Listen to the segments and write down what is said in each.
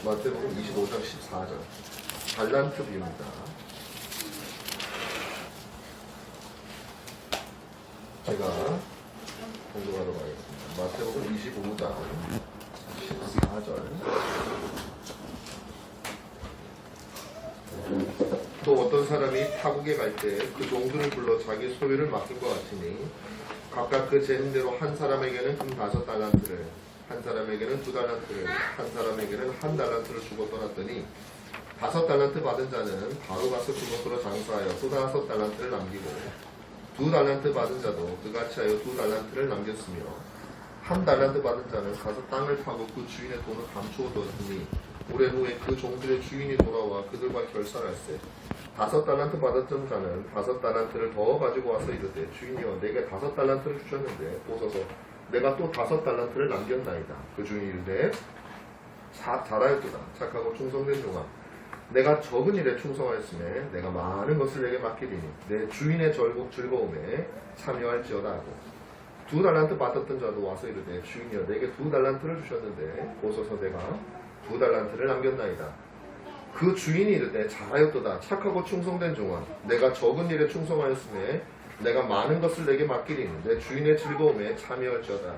마태복음 25장 14절 달란트 비유입니다. 제가 공부하러 가겠습니다. 마태복음 25장 14절. 또 어떤 사람이 타국에 갈 때 그 종들을 불러 자기 소유를 맡긴 것 같으니 각각 그 재능대로 한 사람에게는 금 5달란트를, 한 사람에게는 2달란트를, 한 사람에게는 1달란트를 주고 떠났더니 5달란트 받은 자는 바로 가서 그것으로 장사하여 또 5달란트를 남기고 2달란트 받은 자도 그같이 하여 2달란트를 남겼으며 1달란트 받은 자는 가서 땅을 파고 그 주인의 돈을 감추어 두었으니 오랜 후에 그 종들의 주인이 돌아와 그들과 결산할세 5달란트 받았던 자는 5달란트를 더 가지고 와서 이르되 주인이여 내게 5달란트를 주셨는데 보소서 내가 또 5달란트를 남겼나이다. 그 주인이 이르되 잘하였도다 착하고 충성된 종아 내가 적은 일에 충성하였으며 내가 많은 것을 내게 맡기리니 내 주인의 즐거움에 참여할지어다 하고 2달란트 받았던 자도 와서 이르되 주인이여 내게 2달란트를 주셨는데 보소서 내가 2달란트를 남겼나이다. 그 주인이 이르되 잘하였도다 착하고 충성된 종아 내가 적은 일에 충성하였으며 내가 많은 것을 내게 맡기리니 내 주인의 즐거움에 참여할지어다.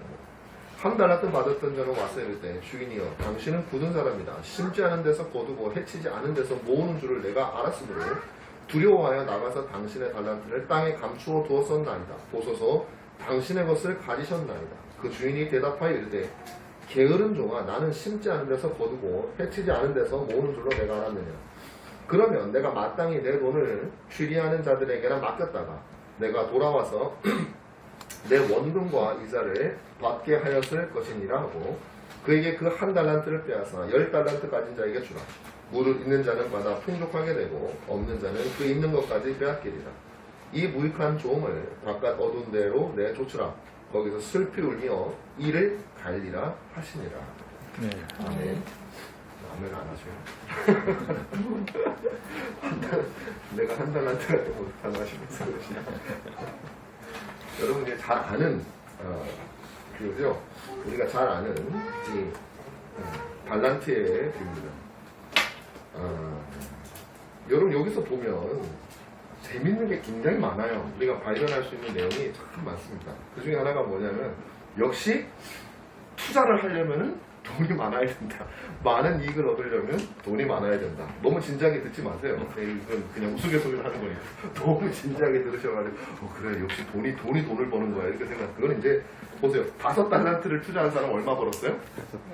1달란트 받았던 자는 와서 이르되 주인이여 당신은 굳은 사람이다. 심지 않은 데서 거두고 해치지 않은 데서 모으는 줄을 내가 알았으므로 두려워하여 나가서 당신의 달란트를 땅에 감추어 두었었나이다. 보소서 당신의 것을 가지셨나이다. 그 주인이 대답하여 이르되 게으른 종아 나는 심지 않은 데서 거두고 해치지 않은 데서 모으는 줄로 내가 알았느냐. 그러면 내가 마땅히 내 돈을 취리하는 자들에게나 맡겼다가 내가 돌아와서 내 원금과 이자를 받게 하였을 것이니라 하고 그에게 그 1달란트를 빼앗아 10달란트 가진 자에게 주라. 무릇 있는 자는 받아 풍족하게 되고 없는 자는 그 있는 것까지 빼앗기리라. 이 무익한 종을 바깥 어두운 데로 내쫓으라. 거기서 슬피 울며 이를 갈리라 하시니라. 네. 아멘. 아멘 안 하셔요. 내가 1달란트가 되고 못하시면서 여러분 이제 잘 아는 비유죠. 우리가 잘 아는 이 달란트의 비유입니다. 여러분 여기서 보면 재밌는 게 굉장히 많아요. 우리가 발견할 수 있는 내용이 참 많습니다. 그 중에 하나가 뭐냐면 역시 투자를 하려면 돈이 많아야 된다. 많은 이익을 얻으려면 돈이 많아야 된다. 너무 진지하게 듣지 마세요. 이건 그냥 우스갯소리를 하는 거니까. 너무 진지하게 들으셔가지고 그래 역시 돈이 돈을 버는 거야 이렇게 생각. 그건 이제 보세요. 5달란트를 투자한 사람 얼마 벌었어요?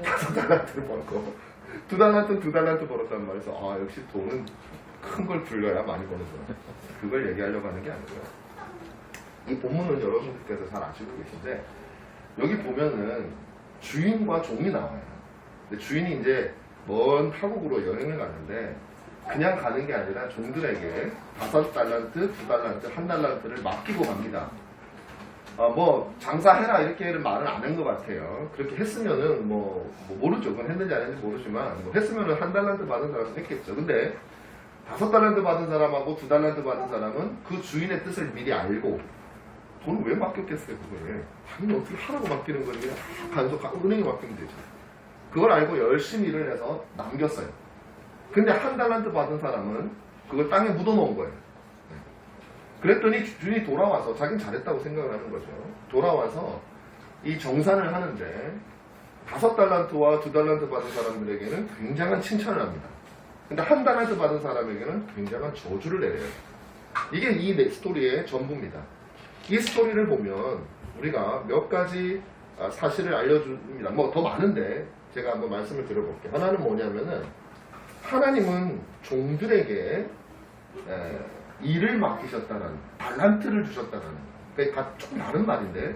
5달란트를 벌고 2달란트는 2달란트 벌었단 말이죠. 역시 돈은 큰 걸 굴려야 많이 버는구나. 그걸 얘기하려고 하는 게 아니고요. 이 본문은 여러분들께서 잘 아시고 계신데 여기 보면은 주인과 종이 나와요. 근데 주인이 이제 먼 타국으로 여행을 가는데 그냥 가는 게 아니라 종들에게 5달란트, 2달란트, 1달란트를 맡기고 갑니다. 뭐 장사해라 이렇게는 말은 안 한 것 같아요. 그렇게 했으면은 뭐 모르죠. 그건 했는지 안 했는지 모르지만 뭐 했으면은 1달란트 받은 사람은 했겠죠. 근데 5달란트 받은 사람하고 2달란트 받은 사람은 그 주인의 뜻을 미리 알고 돈을 왜 맡겼겠어요, 그거를. 당연히 어떻게 하라고 맡기는 거지. 그냥 간속 은행에 맡기면 되죠. 그걸 알고 열심히 일을 해서 남겼어요. 근데 1달란트 받은 사람은 그걸 땅에 묻어놓은 거예요. 그랬더니 주인이 돌아와서 자기는 잘했다고 생각을 하는 거죠. 돌아와서 이 정산을 하는데 5달란트와 2달란트 받은 사람들에게는 굉장한 칭찬을 합니다. 근데 1달란트 받은 사람에게는 굉장한 저주를 내려요. 이게 이 스토리의 전부입니다. 이 스토리를 보면 우리가 몇 가지 사실을 알려줍니다. 뭐 더 많은데 제가 한번 말씀을 드려볼게요. 하나는 뭐냐면은 하나님은 종들에게 일을 맡기셨다는 달란트를 주셨다는 그러니까 다 조금 다른 말인데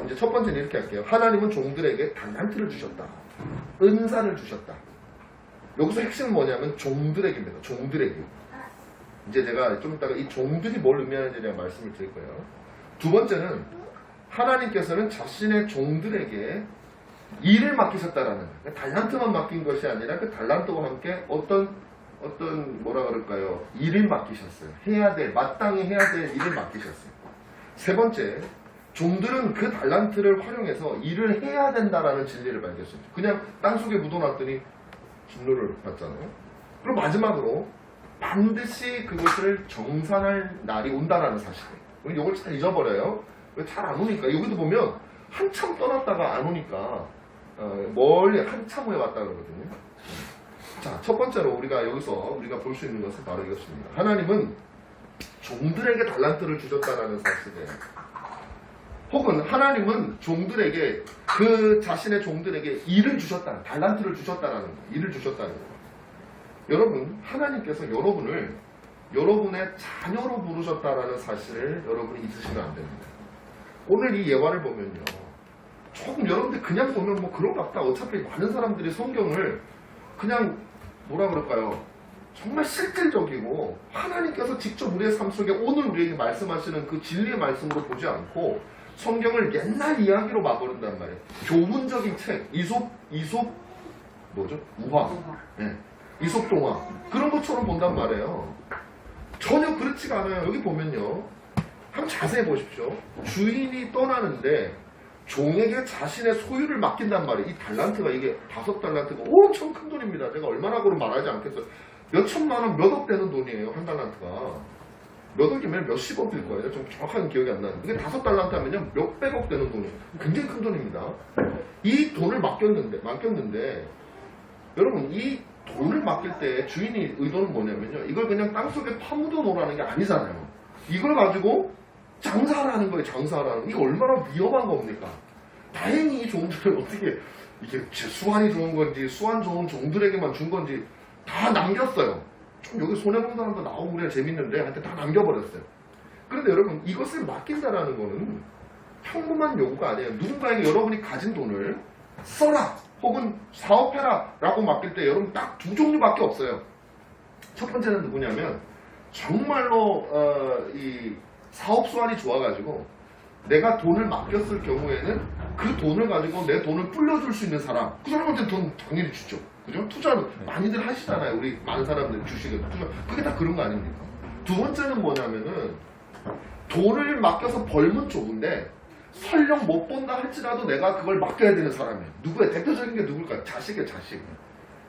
이제 첫 번째는 이렇게 할게요. 하나님은 종들에게 달란트를 주셨다. 은사를 주셨다. 여기서 핵심은 뭐냐면 종들에게입니다. 종들에게. 이제 제가 좀 이따가 이 종들이 뭘 의미하는지 제가 말씀을 드릴 거예요. 두 번째는 하나님께서는 자신의 종들에게 일을 맡기셨다라는 거예요. 달란트만 맡긴 것이 아니라 그 달란트와 함께 어떤 뭐라 그럴까요? 일을 맡기셨어요. 마땅히 해야 될 일을 맡기셨어요. 세 번째, 종들은 그 달란트를 활용해서 일을 해야 된다라는 진리를 발견했어요. 그냥 땅속에 묻어놨더니 진노를 받잖아요. 그리고 마지막으로 반드시 그것을 정산할 날이 온다라는 사실. 우리 이걸 잘 잊어버려요. 왜 잘 안 오니까. 여기도 보면 한참 떠났다가 안 오니까 멀리 한참 후에 왔다 그러거든요. 자, 첫 번째로 우리가 볼 수 있는 것은 바로 이것입니다. 하나님은 종들에게 달란트를 주셨다라는 사실이에요. 혹은 하나님은 종들에게 그 자신의 종들에게 일을 주셨다, 달란트를 주셨다라는 거, 일을 주셨다는 거. 여러분, 하나님께서 여러분을 여러분의 자녀로 부르셨다라는 사실을 여러분이 잊으시면 안 됩니다. 오늘 이 예화를 보면요, 조금 여러분들 그냥 보면 뭐 그런 것 같다. 어차피 많은 사람들이 성경을 그냥 뭐라 그럴까요? 정말 실질적이고 하나님께서 직접 우리의 삶 속에 오늘 우리에게 말씀하시는 그 진리의 말씀으로 보지 않고 성경을 옛날 이야기로 막아버린단 말이에요. 교훈적인 책, 이솝 뭐죠? 우화. 네. 이솝 동화. 그런 것처럼 본단 말이에요. 전혀 그렇지가 않아요. 여기 보면요. 한번 자세히 보십시오. 주인이 떠나는데 종에게 자신의 소유를 맡긴단 말이에요. 이 달란트가 이게 5달란트가 엄청 큰 돈입니다. 제가 얼마라고는 말하지 않겠어요. 몇 천만 원, 몇 억 되는 돈이에요. 한 달란트가. 몇 억이면 몇십억 될 거예요. 좀 정확한 기억이 안 나는데. 이게 5달란트 하면요. 몇백억 되는 돈이에요. 굉장히 큰 돈입니다. 이 돈을 맡겼는데 여러분 이 돈을 맡길 때 주인이 의도는 뭐냐면요. 이걸 그냥 땅속에 파묻어 놓으라는 게 아니잖아요. 이걸 가지고 장사하라는 거예요. 장사하라는. 이게 얼마나 위험한 겁니까? 다행히 이 종들을 어떻게 이게 수완이 좋은 건지 수완 좋은 종들에게만 준 건지 다 남겼어요. 좀 여기 손해본 사람도 나오고 그래야 재밌는데 하여튼 다 남겨버렸어요. 그런데 여러분 이것을 맡긴다라는 거는 평범한 요구가 아니에요. 누군가에게 여러분이 가진 돈을 써라 혹은 사업해라 라고 맡길 때 여러분 딱 2종류밖에 없어요. 첫 번째는 누구냐면 정말로 이 사업 수완이 좋아가지고 내가 돈을 맡겼을 경우에는 그 돈을 가지고 내 돈을 불려줄 수 있는 사람, 그 사람한테 돈 당연히 주죠. 그죠? 투자는 많이들 하시잖아요. 우리 많은 사람들 주식을 투자. 그게 다 그런 거 아닙니까? 두 번째는 뭐냐면은 돈을 맡겨서 벌면 좋은데 설령 못 본다 할지라도 내가 그걸 맡겨야 되는 사람이에요. 누구의 대표적인 게 누굴까요? 자식이에요, 자식.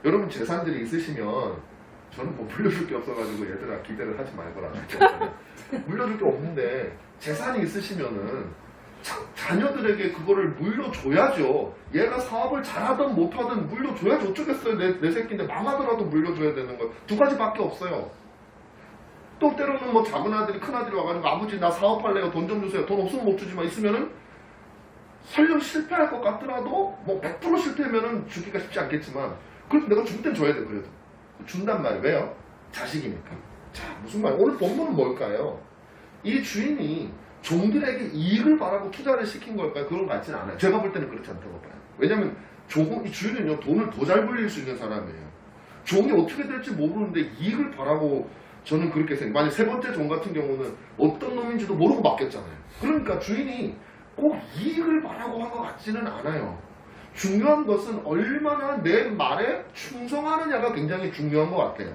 여러분 재산들이 있으시면 저는 뭐 물려줄 게 없어가지고 얘들아 기대를 하지 말거라. 물려줄 게 없는데 재산이 있으시면은 자녀들에게 그거를 물려줘야죠. 얘가 사업을 잘하든 못하든 물려줘야지. 어쩌겠어요. 내 새끼인데 망하더라도 물려줘야 되는 거. 두 가지밖에 없어요. 또 때로는 뭐 작은 아들이 큰 아들이 와가지고 아버지 나 사업할래요. 돈 좀 주세요. 돈 없으면 못 주지만 있으면은 설령 실패할 것 같더라도 뭐 100% 실패하면은 주기가 쉽지 않겠지만 그래도 내가 줄 땐 줘야 돼. 그래도 준단 말이에요. 왜요? 자식이니까. 자, 무슨 말? 오늘 본문은 뭘까요? 이 주인이 종들에게 이익을 바라고 투자를 시킨 걸까요? 그런 것 같지는 않아요. 제가 볼 때는 그렇지 않다고 봐요. 왜냐면 이 주인은요 돈을 더 잘 벌릴 수 있는 사람이에요. 종이 어떻게 될지 모르는데 이익을 바라고 저는 그렇게 생각해요. 만약 세 번째 종 같은 경우는 어떤 놈인지도 모르고 맡겼잖아요. 그러니까 주인이 꼭 이익을 바라고 한 것 같지는 않아요. 중요한 것은 얼마나 내 말에 충성하느냐가 굉장히 중요한 것 같아요.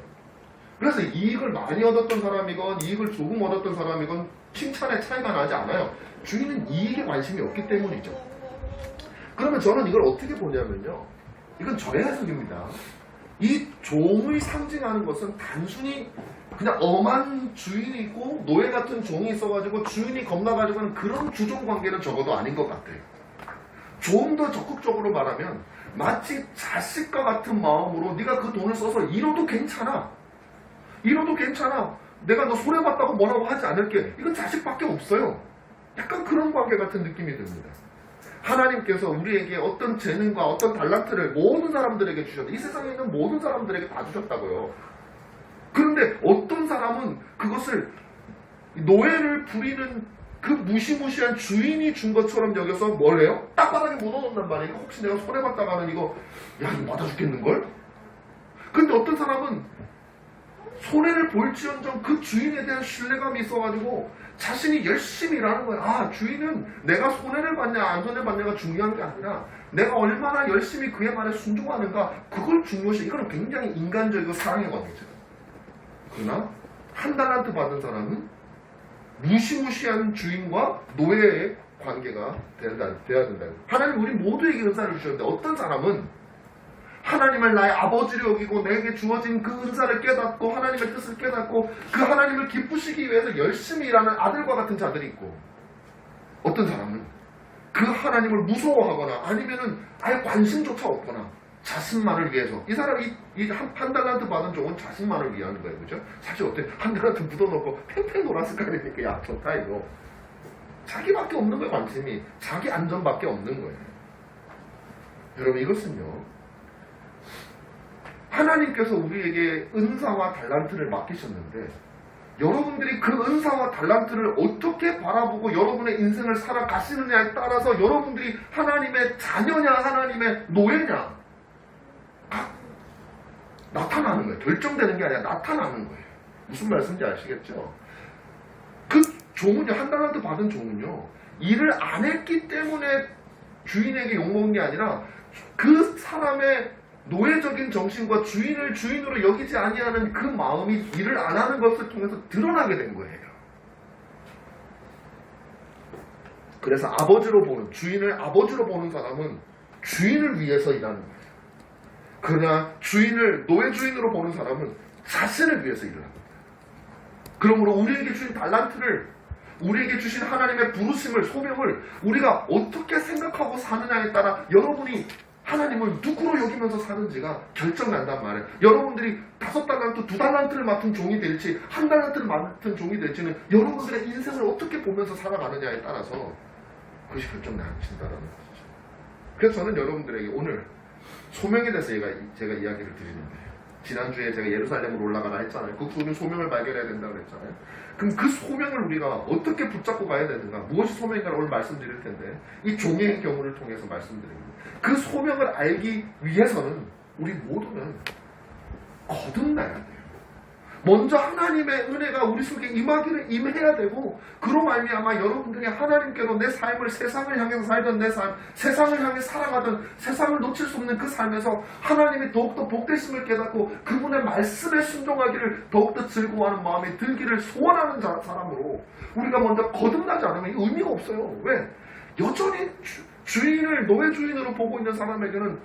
그래서 이익을 많이 얻었던 사람이건 이익을 조금 얻었던 사람이건 칭찬의 차이가 나지 않아요. 주인은 이익에 관심이 없기 때문이죠. 그러면 저는 이걸 어떻게 보냐면요. 이건 저의 해석입니다. 이 종을 상징하는 것은 단순히 그냥 엄한 주인이 있고 노예 같은 종이 있어가지고 주인이 겁나가지고는 그런 주종 관계는 적어도 아닌 것 같아요. 좀 더 적극적으로 말하면 마치 자식과 같은 마음으로 네가 그 돈을 써서 잃어도 괜찮아. 잃어도 괜찮아. 내가 너 손해봤다고 뭐라고 하지 않을게. 이건 자식밖에 없어요. 약간 그런 관계 같은 느낌이 듭니다. 하나님께서 우리에게 어떤 재능과 어떤 달란트를 모든 사람들에게 주셨다. 이 세상에 있는 모든 사람들에게 다 주셨다고요. 그런데 어떤 사람은 그것을 노예를 부리는 그 무시무시한 주인이 준 것처럼 여겨서 뭘 해요? 땅바닥에 묻어놓는단 말이에요. 혹시 내가 손해봤다가 하는 이거 야 이거 맞아 죽겠는걸? 근데 어떤 사람은 손해를 볼지언정 그 주인에 대한 신뢰감이 있어가지고 자신이 열심히 일하는 거예요. 아 주인은 내가 손해를 받냐 안 손해받냐가 중요한 게 아니라 내가 얼마나 열심히 그의 말에 순종하는가 그걸 중요시. 이거는 굉장히 인간적이고 사랑의 관계죠. 그러나 한 달란트 받은 사람은 무시무시한 주인과 노예의 관계가 돼야 된다. 하나님 우리 모두에게 은사를 주셨는데 어떤 사람은 하나님을 나의 아버지로 여기고 내게 주어진 그 은사를 깨닫고 하나님의 뜻을 깨닫고 그 하나님을 기쁘시기 위해서 열심히 일하는 아들과 같은 자들이 있고, 어떤 사람은 그 하나님을 무서워하거나 아니면은 아예 관심조차 없거나 자신만을 위해서, 이 사람이 한 달란트 받은 종은 자신만을 위한 거예요. 그죠? 사실 어때? 한 달란트 묻어놓고 팽팽 놀았을 거 아니니까, 야 좋다 이거. 자기밖에 없는 거예요. 관심이. 자기 안전밖에 없는 거예요. 여러분, 이것은요, 하나님께서 우리에게 은사와 달란트를 맡기셨는데 여러분들이 그 은사와 달란트를 어떻게 바라보고 여러분의 인생을 살아가시느냐에 따라서 여러분들이 하나님의 자녀냐 하나님의 노예냐 나타나는 거예요. 결정되는 게 아니라 나타나는 거예요. 무슨 말씀인지 아시겠죠? 그 종은요, 한 달란트 받은 종은요, 일을 안 했기 때문에 주인에게 욕먹은 게 아니라 그 사람의 노예적인 정신과 주인을 주인으로 여기지 아니하는 그 마음이 일을 안 하는 것을 통해서 드러나게 된 거예요. 그래서 아버지로 보는, 주인을 아버지로 보는 사람은 주인을 위해서 일하는 거예요. 그러나 주인을 노예 주인으로 보는 사람은 자신을 위해서 일을 합니다. 그러므로 우리에게 주신 달란트를, 우리에게 주신 하나님의 부르심을, 소명을 우리가 어떻게 생각하고 사느냐에 따라 여러분이 하나님을 누구로 여기면서 사는지가 결정난단 말이에요. 여러분들이 5달란트, 2달란트를 맡은 종이 될지, 1달란트를 맡은 종이 될지는 여러분들의 인생을 어떻게 보면서 살아가느냐에 따라서 그것이 결정난다는 것이죠. 그래서 저는 여러분들에게 오늘 소명에 대해서 제가 이야기를 드리는 거예요. 지난주에 제가 예루살렘으로 올라가라 했잖아요. 그 우리는 소명을 발견해야 된다고 그랬잖아요. 그럼 그 소명을 우리가 어떻게 붙잡고 가야 되는가? 무엇이 소명인가 오늘 말씀드릴 텐데, 이 종의 경우를 통해서 말씀드립니다. 그 소명을 알기 위해서는 우리 모두는 거듭나야 돼요. 먼저 하나님의 은혜가 우리 속에 임해야 되고, 그로 말미암아 여러분들이 하나님께로 내 삶을, 세상을 향해서 살던 내 삶, 세상을 향해 살아가던, 세상을 놓칠 수 없는 그 삶에서 하나님이 더욱더 복되심을 깨닫고 그분의 말씀에 순종하기를 더욱더 즐거워하는 마음이 들기를 소원하는 사람으로 우리가 먼저 거듭나지 않으면 의미가 없어요. 왜? 여전히 주인을 노예 주인으로 보고 있는 사람에게는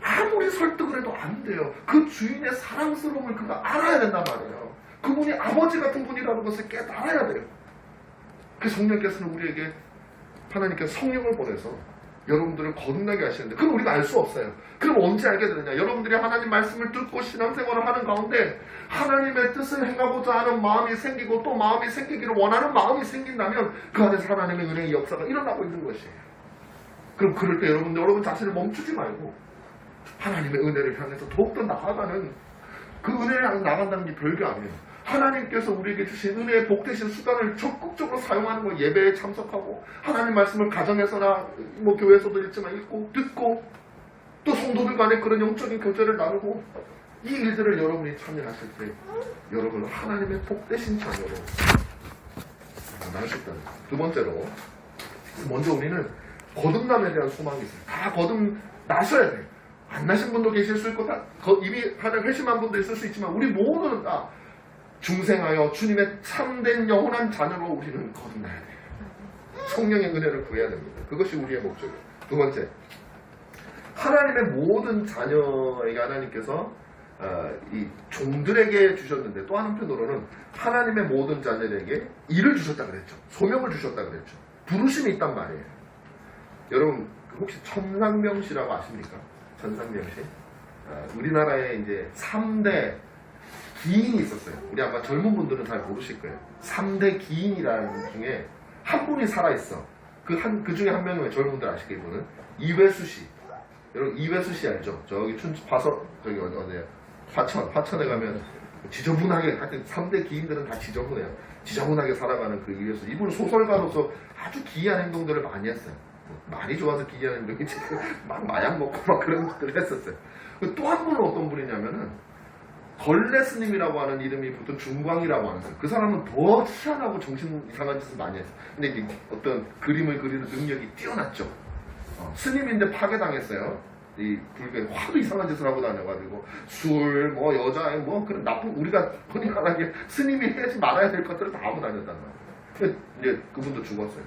아무리 설득을 해도 안 돼요. 그 주인의 사랑스러움을 그가 알아야 된단 말이에요. 그분이 아버지 같은 분이라는 것을 깨달아야 돼요. 그 성령께서는 우리에게, 하나님께서 성령을 보내서 여러분들을 거듭나게 하시는데, 그럼 우리가 알 수 없어요. 그럼 언제 알게 되느냐? 여러분들이 하나님 말씀을 듣고 신앙생활을 하는 가운데 하나님의 뜻을 행하고자 하는 마음이 생기고, 또 마음이 생기기를 원하는 마음이 생긴다면 그 안에서 하나님의 은혜의 역사가 일어나고 있는 것이에요. 그럼 그럴 때 여러분 자신을 멈추지 말고 하나님의 은혜를 향해서 더욱더 나아가는, 그 은혜를 향해서 나간다는 게 별게 아니에요. 하나님께서 우리에게 주신 은혜의 복되신 수단을 적극적으로 사용하는 거, 예배에 참석하고 하나님 말씀을 가정에서나 교회에서도 있지만 읽고 듣고, 또 성도들 간에 그런 영적인 교제를 나누고, 이 일들을 여러분이 참여하실 때 여러분 하나님의 복되신 자녀로 나실 수 있다는 거예요. 두 번째로, 먼저 우리는 거듭남에 대한 소망이 있어요. 다 거듭나셔야 돼요. 안 나신 분도 계실 수 있고, 이미 하나님 회심한 분도 있을 수 있지만 우리 모두는 다 중생하여 주님의 참된 영원한 자녀로 우리는 거듭나야 돼요. 성령의 은혜를 구해야 됩니다. 그것이 우리의 목적이에요. 두 번째, 하나님의 모든 자녀에게 하나님께서 이 종들에게 주셨는데, 또 한편으로는 하나님의 모든 자녀에게 일을 주셨다 그랬죠. 소명을 주셨다 그랬죠. 부르심이 있단 말이에요. 여러분 혹시 천상명시라고 아십니까? 천상명시. 우리나라에 이제 3대 기인이 있었어요. 우리 아마 젊은 분들은 잘 모르실 거예요. 3대 기인이라는 분 중에 한 분이 살아있어. 그 중에 한 명이 젊은 분들 아시겠지만 이회수 씨. 여러분 이회수 씨 알죠? 저기 저기 어디에요? 화천에 가면 지저분하게, 하여튼 3대 기인들은 다 지저분해요. 지저분하게 살아가는 그 이회수. 이분은 소설가로서 아주 기이한 행동들을 많이 했어요. 많이 좋아서 기이한 행동이지, 막 마약 먹고 막 그런 것들을 했었어요. 또 한 분은 어떤 분이냐면은 걸레 스님이라고 하는 이름이 붙은 중광이라고 하는 사람. 그 사람은 더 희한하고 정신 이상한 짓을 많이 했어요. 근데 이제 어떤 그림을 그리는 능력이 뛰어났죠. 스님인데 파괴당했어요. 이 불교에 하도 이상한 짓을 하고 다녀가지고 술, 뭐 여자, 뭐 그런 나쁜, 우리가 흔히 말하기에 스님이 하지 말아야 될 것들을 다 하고 다녔단 말이에요. 이제 그분도 죽었어요.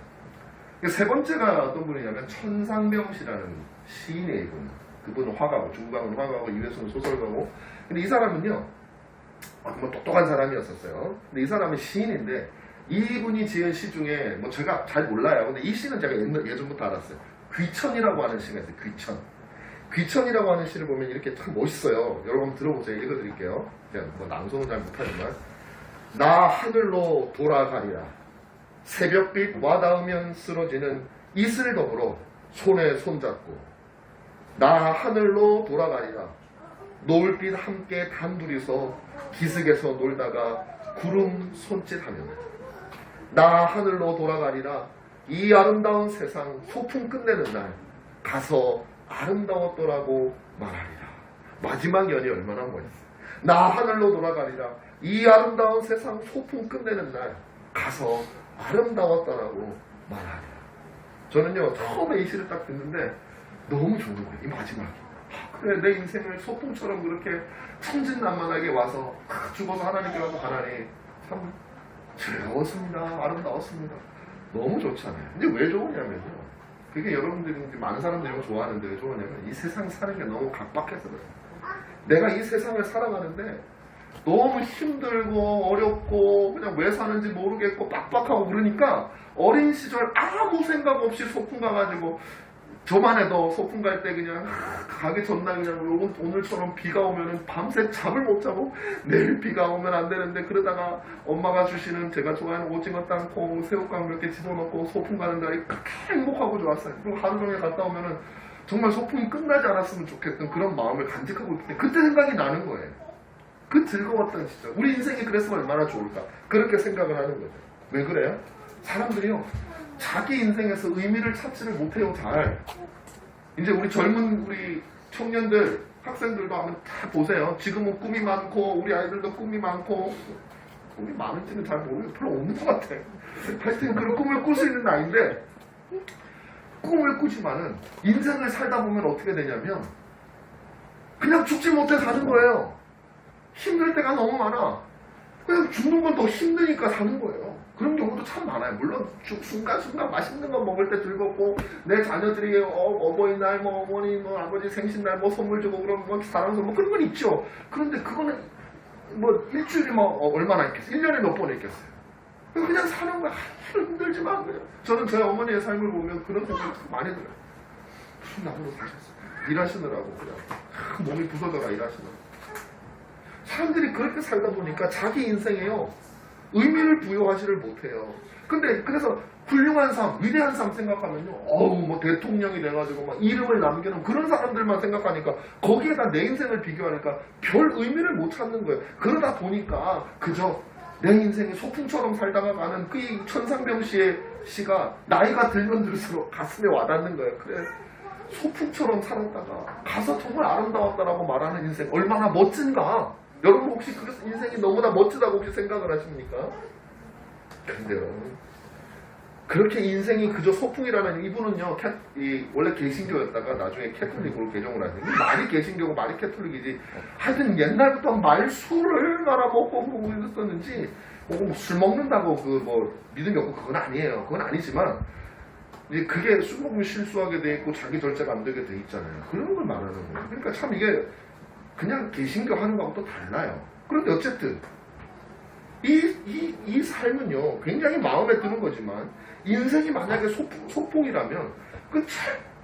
세 번째가 어떤 분이냐면 천상병 씨라는 시인의 이분. 그분은 화가고, 중광은 화가고, 이회수는 소설가고. 근데 이 사람은요, 정말 똑똑한 사람이었었어요. 근데 이 사람은 시인인데, 이분이 지은 시 중에, 뭐 제가 잘 몰라요. 근데 이 시는 제가 예전부터 알았어요. 귀천이라고 하는 시가 있어요. 귀천. 귀천이라고 하는 시를 보면 이렇게 참 멋있어요. 여러분 들어보세요. 읽어드릴게요. 제가 뭐 낭송은 잘 못하지만. 나 하늘로 돌아가리라. 새벽빛 와닿으면 쓰러지는 이슬 더불어 손에 손잡고. 나 하늘로 돌아가리라. 노을빛 함께 단둘이서 기슭에서 놀다가 구름 손짓하며. 나 하늘로 돌아가리라. 이 아름다운 세상 소풍 끝내는 날 가서 아름다웠더라고 말하리라. 마지막 연이 얼마나 멋있어. 나 하늘로 돌아가리라. 이 아름다운 세상 소풍 끝내는 날 가서 아름다웠더라고 말하리라. 저는요 처음에 이 시를 딱 듣는데 너무 좋은 거예요. 이 마지막이. 그래 내 인생을 소풍처럼 그렇게 천진난만하게 와서 죽어서 하나님께 가서 하나님 참 즐거웠습니다. 아름다웠습니다. 너무 좋잖아요. 근데 왜 좋으냐면요. 그게 여러분들이 많은 사람들이 이거 좋아하는데 왜 좋으냐면 이 세상 사는 게 너무 각박해서 그래요. 내가 이 세상을 살아가는데 너무 힘들고 어렵고 그냥 왜 사는지 모르겠고 빡빡하고 그러니까 어린 시절 아무 생각 없이 소풍 가가지고 저만 해도 소풍 갈 때 그냥 가기 전날 그냥 오늘처럼 비가 오면은 밤새 잠을 못 자고 내일 비가 오면 안 되는데 그러다가 엄마가 주시는 제가 좋아하는 오징어 땅콩 새우깡 몇 개 집어넣고 소풍 가는 날이 그렇게 행복하고 좋았어요. 그리고 하루 종일 갔다 오면은 정말 소풍이 끝나지 않았으면 좋겠던 그런 마음을 간직하고 있기 때문에 그때 생각이 나는 거예요. 그 즐거웠던 시절. 우리 인생이 그랬으면 얼마나 좋을까. 그렇게 생각을 하는 거죠. 왜 그래요? 사람들이요. 자기 인생에서 의미를 찾지를 못해요. 잘. 이제 우리 젊은 우리 청년들, 학생들도 한번 다 보세요. 지금은 꿈이 많고 우리 아이들도 꿈이 많고 꿈이 많은지는 잘 모르겠어요. 별로 없는 것 같아. 하여튼 그런 꿈을 꿀 수 있는 나이인데 꿈을 꾸지만은 인생을 살다 보면 어떻게 되냐면 그냥 죽지 못해 사는 거예요. 힘들 때가 너무 많아. 그냥 죽는 건 더 힘드니까 사는 거예요. 그런 경우도 참 많아요. 물론 순간순간 맛있는 거 먹을 때 즐겁고 내 자녀들이 어버이날 뭐 어머니 뭐 아버지 생신날 뭐 선물 주고 그런 뭐 사랑스러운 뭐 그런 건 있죠. 그런데 그거는 뭐 일주일에 뭐 얼마나 있겠어요. 1년에 몇 번 있겠어요. 그냥 사는 거야. 힘들지만 그냥. 저는 제 어머니의 삶을 보면 그런 생각이 많이 들어요. 무슨 나무로 사셨어요. 일하시느라고 그냥 몸이 부서져라 일하시느라고. 사람들이 그렇게 살다 보니까 자기 인생에요. 의미를 부여하지를 못해요. 근데 그래서 훌륭한 삶, 위대한 삶 생각하면요. 뭐 대통령이 돼가지고 막 이름을 남기는 그런 사람들만 생각하니까 거기에다 내 인생을 비교하니까 별 의미를 못 찾는 거예요. 그러다 보니까 그저 내 인생이 소풍처럼 살다가 가는 그 천상병 씨의 시가 나이가 들면 들수록 가슴에 와닿는 거예요. 그래 소풍처럼 살았다가 가서 정말 아름다웠다라고 말하는 인생 얼마나 멋진가. 여러분 혹시 그 인생이 너무나 멋지다고 혹시 생각을 하십니까? 근데요. 그렇게 인생이 그저 소풍이라는 이분은요. 원래 개신교였다가 나중에 캐톨릭으로 개종을 하는데 말이 개신교고 말이 캐톨릭이지. 하여튼 옛날부터 말술을 얼마나 먹고 있었는지 술 먹는다고 그 뭐 믿음이 없고 그건 아니에요. 그건 아니지만 이제 그게 술 먹으면 실수하게 돼 있고 자기 절제가 안 되게 돼 있잖아요. 그런 걸 말하는 거예요. 그러니까 참 이게 그냥 개신교 하는 거하고 또 달라요. 그런데 어쨌든 이 삶은요 굉장히 마음에 드는 거지만 인생이 만약에 소풍이라면 그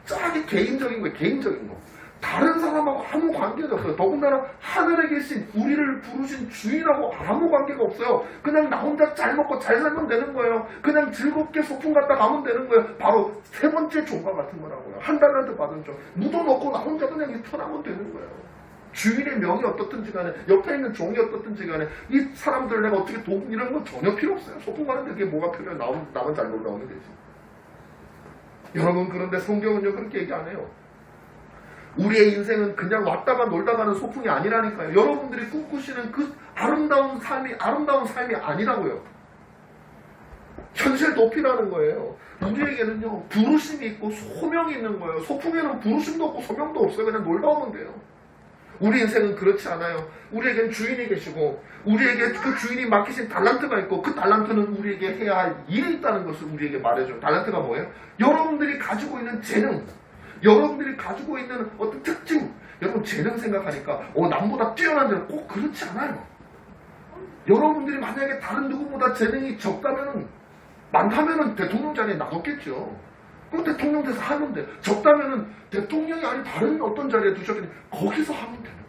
철저하게 개인적인 거예요. 개인적인 거. 다른 사람하고 아무 관계가 없어요. 더군다나 하늘에 계신 우리를 부르신 주인하고 아무 관계가 없어요. 그냥 나 혼자 잘 먹고 잘 살면 되는 거예요. 그냥 즐겁게 소풍 갔다 가면 되는 거예요. 바로 세 번째 종과 같은 거라고요. 한 달란트 받은 종. 묻어놓고 나 혼자 그냥 유턴하면 되는 거예요. 주인의 명이 어떻든지 간에 옆에 있는 종이 어떻든지 간에 이 사람들 내가 어떻게 도움 이런 건 전혀 필요 없어요. 소풍 가는데 그게 뭐가 필요해. 나만 잘 놀다 오면 되지. 여러분 그런데 성경은요 그렇게 얘기 안 해요. 우리의 인생은 그냥 왔다가 놀다 가는 소풍이 아니라니까요. 여러분들이 꿈꾸시는 그 아름다운 삶이 아니라고요. 현실 도피라는 거예요. 우리에게는요 부르심이 있고 소명이 있는 거예요. 소풍에는 부르심도 없고 소명도 없어요. 그냥 놀다 오면 돼요. 우리 인생은 그렇지 않아요. 우리에겐 주인이 계시고 우리에게 그 주인이 맡기신 달란트가 있고 그 달란트는 우리에게 해야 할 일이 있다는 것을 우리에게 말해줘요. 달란트가 뭐예요? 여러분들이 가지고 있는 재능, 여러분들이 가지고 있는 어떤 특징, 여러분 재능 생각하니까 남보다 뛰어난 자는 꼭 그렇지 않아요. 여러분들이 만약에 다른 누구보다 재능이 많다면은 대통령 자리에 나섰겠죠. 그럼 대통령 돼서 하면 돼. 적다면은 대통령이 아닌 다른 어떤 자리에 두셨더니 거기서 하면 되는 거예요.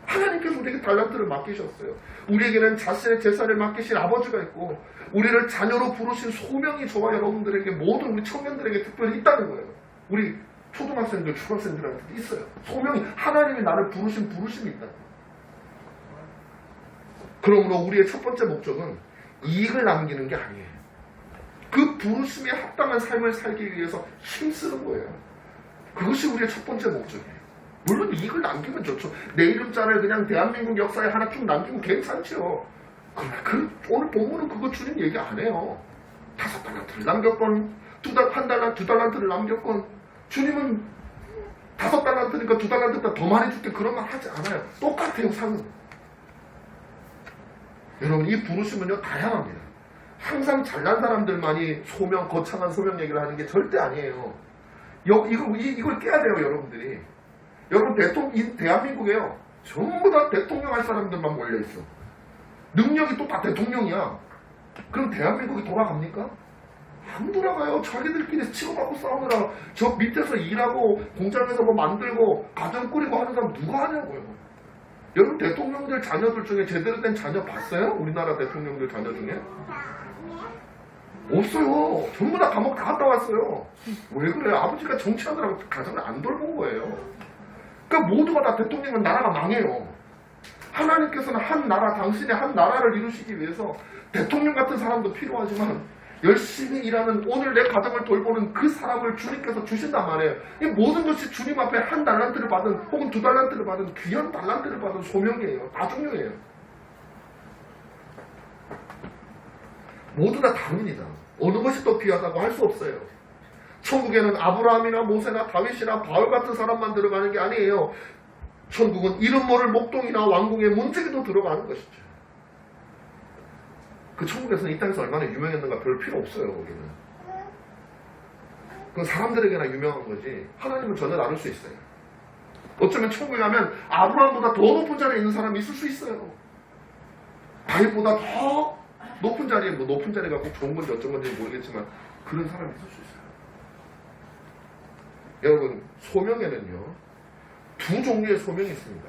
하나님께서 우리에게 달란트를 맡기셨어요. 우리에게는 자신의 재산을 맡기신 아버지가 있고 우리를 자녀로 부르신 소명이 저와 여러분들에게 모든 우리 청년들에게 특별히 있다는 거예요. 우리 초등학생들, 중학생들한테도 있어요. 소명이 하나님이 나를 부르신 부르심이 있다. 그러므로 우리의 첫 번째 목적은 이익을 남기는 게 아니에요. 그 부르심에 합당한 삶을 살기 위해서 힘쓰는 거예요. 그것이 우리의 첫 번째 목적이에요. 물론 이익을 남기면 좋죠. 내 이름자를 그냥 대한민국 역사에 하나 쭉 남기면 괜찮죠. 그러나 오늘 본문은 그거 주님 얘기 안 해요. 5달란트를 남겼건 두 달란트를 남겼건 주님은 5달란트니까 2달란트보다 더 많이 줄게 그런 말 하지 않아요. 똑같아요. 상은. 여러분 이 부르심은요 다양합니다. 항상 잘난 사람들만이 거창한 소명 얘기를 하는 게 절대 아니에요. 이걸 깨야 돼요 여러분들이. 여러분 대한민국에요 전부 다 대통령 할 사람들만 몰려있어. 능력이 또 다 대통령이야. 그럼 대한민국이 돌아갑니까? 안 돌아가요. 자기들끼리 치고받고 싸우느라 저 밑에서 일하고 공장에서 뭐 만들고 가정 꾸리고 하는 사람 누가 하냐고요. 여러분 대통령들 자녀들 중에 제대로 된 자녀 봤어요? 우리나라 대통령들 자녀 중에? 없어요. 전부 다 감옥 다 갔다 왔어요. 왜 그래요? 아버지가 정치하느라고 가정을 안 돌본 거예요. 그러니까 모두가 다 대통령은 나라가 망해요. 하나님께서는 한 나라, 당신의 한 나라를 이루시기 위해서 대통령 같은 사람도 필요하지만 열심히 일하는 오늘 내 가정을 돌보는 그 사람을 주님께서 주신단 말이에요. 이 모든 것이 주님 앞에 한 달란트를 받은 혹은 2달란트를 받은 귀한 달란트를 받은 소명이에요. 다 중요해요. 모두 다 다릅니다. 어느 것이 더 귀하다고 할 수 없어요. 천국에는 아브라함이나 모세나 다윗이나 바울 같은 사람만 들어가는 게 아니에요. 천국은 이름 모를 목동이나 왕궁의 문지기도 들어가는 것이죠. 그 천국에서는 이 땅에서 얼마나 유명했는가 별 필요 없어요. 거기는. 그건 사람들에게나 유명한 거지 하나님은 전혀 나눌 수 있어요. 어쩌면 천국에 가면 아브라함보다 더 높은 자리에 있는 사람이 있을 수 있어요. 다윗보다 더 높은 자리에 높은 자리가 꼭 좋은 건지 어쩐 건지 모르겠지만 그런 사람이 있을 수 있어요. 여러분 소명에는요 2 종류의 소명이 있습니다.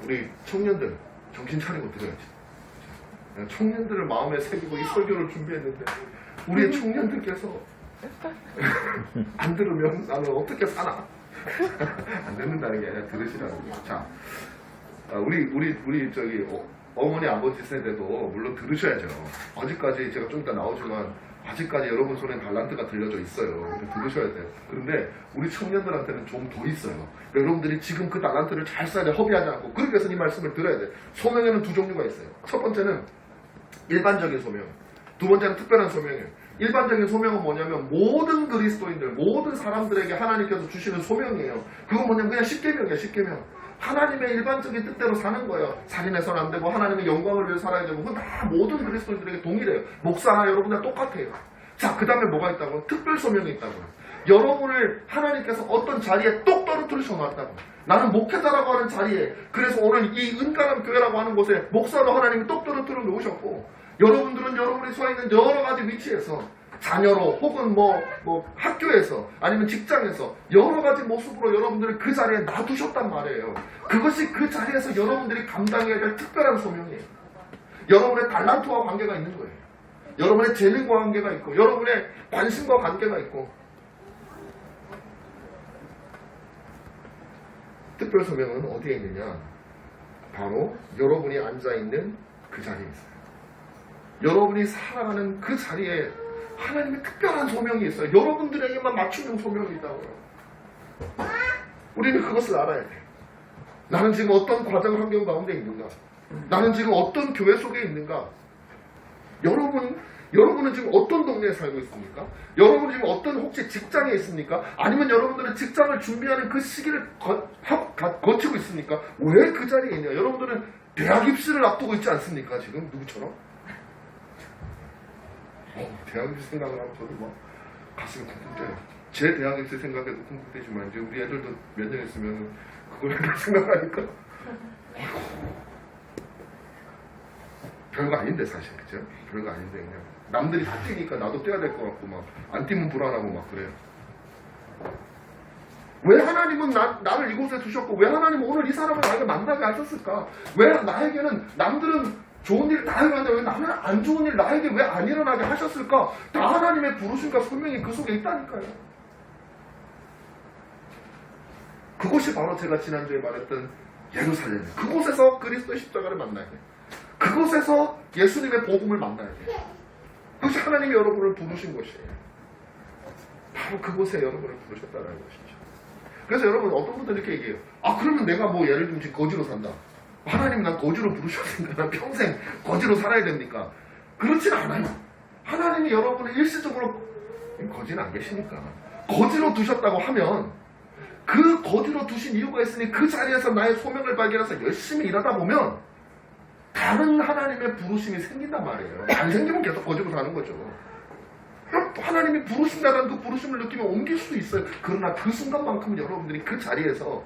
우리 청년들 정신 차리고 들어야지. 청년들을 마음에 새기고 이 설교를 준비했는데 우리의 청년들께서 안 들으면 나는 어떻게 사나? 안 듣는다는 게 아니라 들으시라는 거예요. 자, 우리 저기 어머니 아버지 세대도 물론 들으셔야죠. 아직까지 제가 좀 이따 나오지만 아직까지 여러분 손에 달란트가 들려져 있어요. 들으셔야 돼요. 그런데 우리 청년들한테는 좀 더 있어요. 여러분들이 지금 그 달란트를 잘 써야 돼. 허비하지 않고. 그렇게 해서 이 말씀을 들어야 돼. 소명에는 2 종류가 있어요. 첫 번째는 일반적인 소명. 2번째는 특별한 소명이에요. 일반적인 소명은 뭐냐면 모든 그리스도인들, 모든 사람들에게 하나님께서 주시는 소명이에요. 그건 뭐냐면 그냥 10계명이에요. 10계명. 하나님의 일반적인 뜻대로 사는 거예요. 살인해서는 안 되고 하나님의 영광을 위해 살아야 되고 그건 다 모든 그리스도인들에게 동일해요. 목사나 여러분들 똑같아요. 자, 그 다음에 뭐가 있다고요? 특별 소명이 있다고요. 여러분을 하나님께서 어떤 자리에 똑 떨어뜨리셔 놨다고. 나는 목회자라고 하는 자리에 그래서 오늘 이 은가람 교회라고 하는 곳에 목사로 하나님이 똑 떨어뜨려 놓으셨고 여러분들은 여러분이 서 있는 여러 가지 위치에서 자녀로 혹은 학교에서 아니면 직장에서 여러 가지 모습으로 여러분들을 그 자리에 놔두셨단 말이에요. 그것이 그 자리에서 여러분들이 감당해야 될 특별한 소명이에요. 여러분의 달란트와 관계가 있는 거예요. 여러분의 재능과 관계가 있고 여러분의 관심과 관계가 있고 특별 소명은 어디에 있느냐? 바로 여러분이 앉아있는 그 자리에 있어요. 여러분이 살아가는 그 자리에 하나님의 특별한 소명이 있어요. 여러분들에게만 맞춤형 소명이 있다고요. 우리는 그것을 알아야 돼요. 나는 지금 어떤 과정 환경 가운데 있는가? 나는 지금 어떤 교회 속에 있는가? 여러분은 지금 어떤 동네에 살고 있습니까? 여러분은 지금 어떤 혹시 직장에 있습니까? 아니면 여러분들은 직장을 준비하는 그 시기를 거치고 있습니까? 왜 그 자리에 있냐? 여러분들은 대학 입시를 앞두고 있지 않습니까? 지금 누구처럼? 대학 입시 생각을 하면 저도 가슴이 쿵쿵 뛰어요. 제 대학에 있을 생각해도 쿵쿵 뛰지만 이제 우리 애들도 몇 년 있으면 그걸 생각하니까 별거 아닌데 사실 그죠? 별거 아닌데 그냥 남들이 다 뛰니까 나도 뛰어야 될 것 같고 막 안 뛰면 불안하고 막 그래요. 왜 하나님은 나를 이곳에 두셨고 왜 하나님은 오늘 이 사람을 나에게 만나게 하셨을까? 왜 나에게는 남들은 좋은 일 다 일어나는데 왜 나는 안 좋은 일 나에게 왜 안 일어나게 하셨을까? 다 하나님의 부르심과 소명이 그 속에 있다니까요. 그것이 바로 제가 지난주에 말했던 예루살렘. 그곳에서 그리스도의 십자가를 만나야 돼. 그곳에서 예수님의 복음을 만나야 돼. 그것이 하나님이 여러분을 부르신 것이에요. 바로 그곳에 여러분을 부르셨다는 것이죠. 그래서 여러분 어떤 분들 이렇게 얘기해요. 아 그러면 내가 뭐 예를 들면 지금 거지로 산다. 하나님 난 거지로 부르셨으니까 난 평생 거지로 살아야 됩니까? 그렇진 않아요. 하나님이 여러분을 일시적으로 거지는 안 계시니까 거지로 두셨다고 하면 그 거지로 두신 이유가 있으니 그 자리에서 나의 소명을 발견해서 열심히 일하다 보면 다른 하나님의 부르심이 생긴단 말이에요. 안 생기면 계속 거지로 사는 거죠. 하나님이 부르신다는 그 부르심을 느끼면 옮길 수도 있어요. 그러나 그 순간만큼은 여러분들이 그 자리에서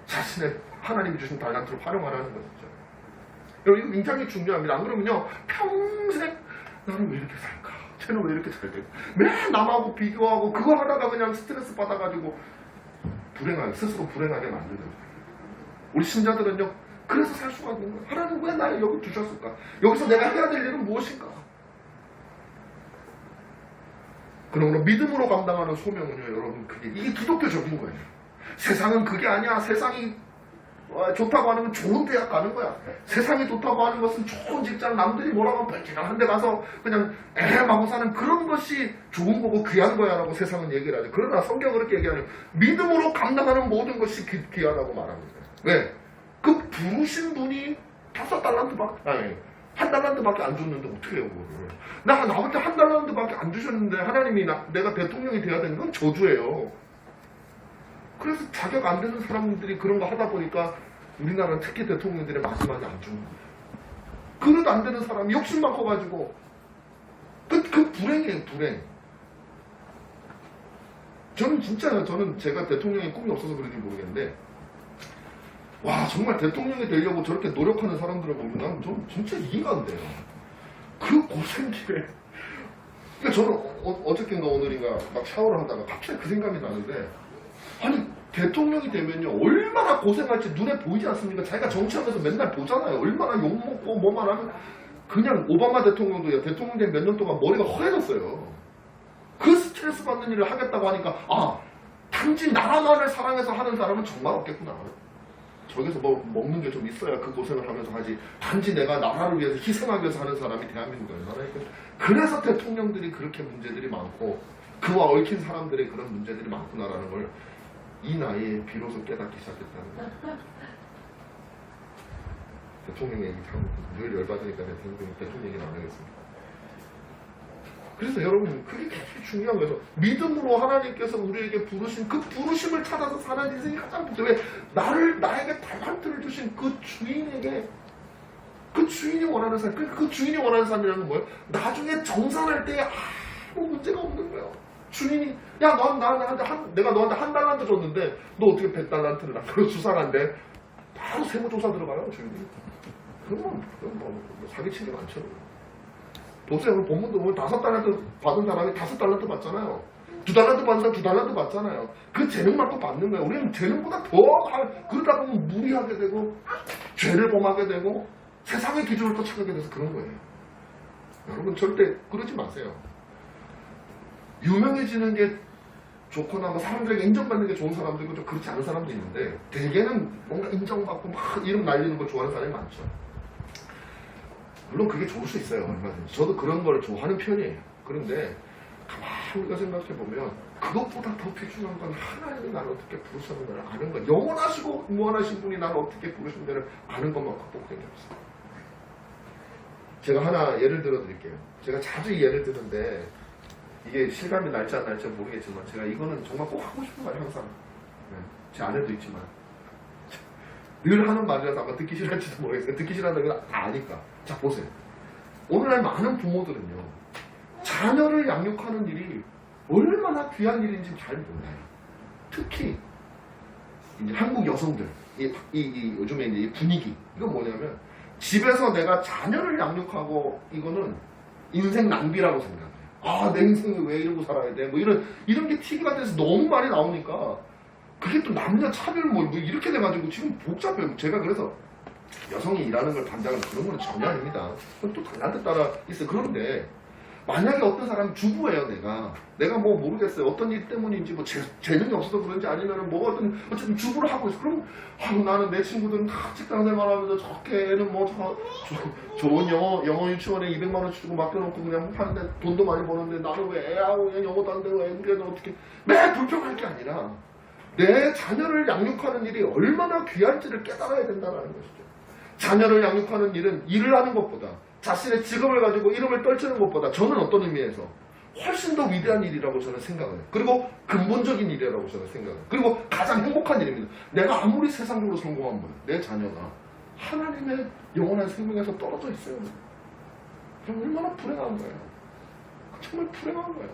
자신의 하나님이 주신 달란트를 활용하라는 것이죠. 여러분 이거 굉장히 중요합니다. 안 그러면요 평생 나는 왜 이렇게 살까? 쟤는 왜 이렇게 잘 되고 맨날 남하고 비교하고 그거 하다가 그냥 스트레스 받아가지고 스스로 불행하게 만드는 거예요. 우리 신자들은요 그래서 살 수가 없는 거예요. 하나님 왜 나를 여기 두셨을까? 여기서 내가 해야 될 일은 무엇인가? 그러므로 믿음으로 감당하는 소명은요 여러분 이게 기독교적인 거예요. 세상은 그게 아니야. 세상이 좋다고 하는 건 좋은 대학 가는 거야. 세상이 좋다고 하는 것은 좋은 직장 남들이 뭐라고 하면 뻘쭘한 데 가서 그냥 애하고 사는 그런 것이 좋은 거고 귀한 거야 라고 세상은 얘기를 하죠. 그러나 성경은 그렇게 얘기하는 믿음으로 감당하는 모든 것이 귀하다고 말합니다. 왜? 그 부르신 분이 5달란트밖에 한 달란트밖에 안 줬는데 어떻게 해요 그거를. 나한테 한 달란트밖에 안 주셨는데 하나님이 내가 대통령이 돼야 되는 건 저주예요. 그래서 자격 안 되는 사람들이 그런 거 하다 보니까 우리나라는 특히 대통령들의 마지막에 안 주는 거예요. 그래도 안 되는 사람이 욕심만 커가지고 그 불행이에요 불행. 저는 제가 대통령의 꿈이 없어서 그런지 모르겠는데 와 정말 대통령이 되려고 저렇게 노력하는 사람들을 보면 난 좀 진짜 이해가 안 돼요. 그 고생길에 그러니까 저는 어저께인가 오늘인가 막 샤워를 하다가 갑자기 그 생각이 나는데 아니 대통령이 되면요 얼마나 고생할지 눈에 보이지 않습니까? 자기가 정치하면서 맨날 보잖아요. 얼마나 욕먹고 뭐만 하면 그냥 오바마 대통령도요 대통령 된 몇 년 동안 머리가 허해졌어요. 그 스트레스 받는 일을 하겠다고 하니까 단지 나라만을 사랑해서 하는 사람은 정말 없겠구나. 저기서 뭐 먹는 게 좀 있어야 그 고생을 하면서 하지 단지 내가 나라를 위해서 희생하기 위해서 하는 사람이 대한민국에 얼마나 있거든요. 그래서 대통령들이 그렇게 문제들이 많고 그와 얽힌 사람들의 그런 문제들이 많구나라는 걸 이 나이에 비로소 깨닫기 시작했다는 거예요. 대통령 얘기 참 늘 열받으니까 대통령 얘기는 안 하겠습니다. 그래서 여러분 그게 굉장히 중요한 거죠. 믿음으로 하나님께서 우리에게 부르신 그 부르심을 찾아서 사는 인생이 가장 문제. 왜 나에게 달란트를 주신 그 주인에게 그 주인이 원하는 삶, 그 주인이 원하는 삶이라는 건 뭐예요? 나중에 정산할 때에 아무 문제가 없는 거예요. 주인이 야 내가 너한테 한 달란트 줬는데 너 어떻게 100달란트를 나한테 수상한데 바로 세무조사 들어가요 주인이. 그건 뭐 사기친 게 많죠. 도대체 오늘 본문도 보면 5달란트 받은 사람이 5달란트 받잖아요. 2달란트 받은 사람 2달란트 받잖아요. 그 재능만큼 받는 거예요. 우리는 재능보다 더 그러다 보면 무리하게 되고 죄를 범하게 되고 세상의 기준을 또 찾게 돼서 그런 거예요. 여러분 절대 그러지 마세요. 유명해지는 게 좋거나 뭐 사람들에게 인정받는 게 좋은 사람도 있고 좀 그렇지 않은 사람도 있는데 대개는 뭔가 인정받고 막 이름 날리는 걸 좋아하는 사람이 많죠. 물론 그게 좋을 수 있어요. 얼마든지. 저도 그런 걸 좋아하는 편이에요. 그런데 가만히 우리가 생각해보면 그것보다 더 필요한 건 하나님이 나를 어떻게 부르셨는가를 아는 것. 영원하시고 무한하신 분이 나를 어떻게 부르신다를 아는 것만 극복된 게 없어요. 제가 하나 예를 들어 드릴게요. 제가 자주 예를 드는데 이게 실감이 날지 안 날지 모르겠지만 제가 이거는 정말 꼭 하고 싶은 말이에요. 항상. 제 아내도 있지만 늘 하는 말이라서 아마 듣기 싫을지도 모르겠어요. 듣기 싫어하는 건 다 아니까. 자 보세요. 오늘날 많은 부모들은요 자녀를 양육하는 일이 얼마나 귀한 일인지 잘 몰라요. 특히 이제 한국 여성들 요즘에 이제 이 분위기 이거 뭐냐면 집에서 내가 자녀를 양육하고 이거는 인생 낭비라고 생각해요. 아, 내 인생이 왜 이러고 살아야 돼? 뭐 이런 게 TV 같은 데서 너무 많이 나오니까 그게 또 남녀 차별 뭐 이렇게 돼가지고 지금 복잡해요. 제가 그래서 여성이 일하는 걸 반대하는 그런 건 전혀 아닙니다. 그건 또 나한테 따라 있어요. 그런데 만약에 어떤 사람이 주부예요, 내가 뭐 모르겠어요. 어떤 일 때문인지 뭐 재능이 없어서 그런지 아니면은 뭐 어쨌든 주부를 하고 있어. 그럼 나는 내 친구들은 다 직장 생활하면서 저렇게 애는 뭐 좋은 영어 유치원에 200만 원씩 주고 맡겨놓고 그냥 하는데 돈도 많이 버는데 나는 왜 애하고 그냥 영어도 안 되고 애는 어떻게 매 불평할 게 아니라 내 자녀를 양육하는 일이 얼마나 귀한지를 깨달아야 된다는 것이죠. 자녀를 양육하는 일은 일을 하는 것보다 자신의 직업을 가지고 이름을 떨치는 것보다 저는 어떤 의미에서 훨씬 더 위대한 일이라고 저는 생각을 해요. 그리고 근본적인 일이라고 저는 생각해요. 그리고 가장 행복한 일입니다. 내가 아무리 세상적으로 성공한 분, 내 자녀가 하나님의 영원한 생명에서 떨어져 있어요. 그럼 얼마나 불행한 거예요. 정말 불행한 거예요.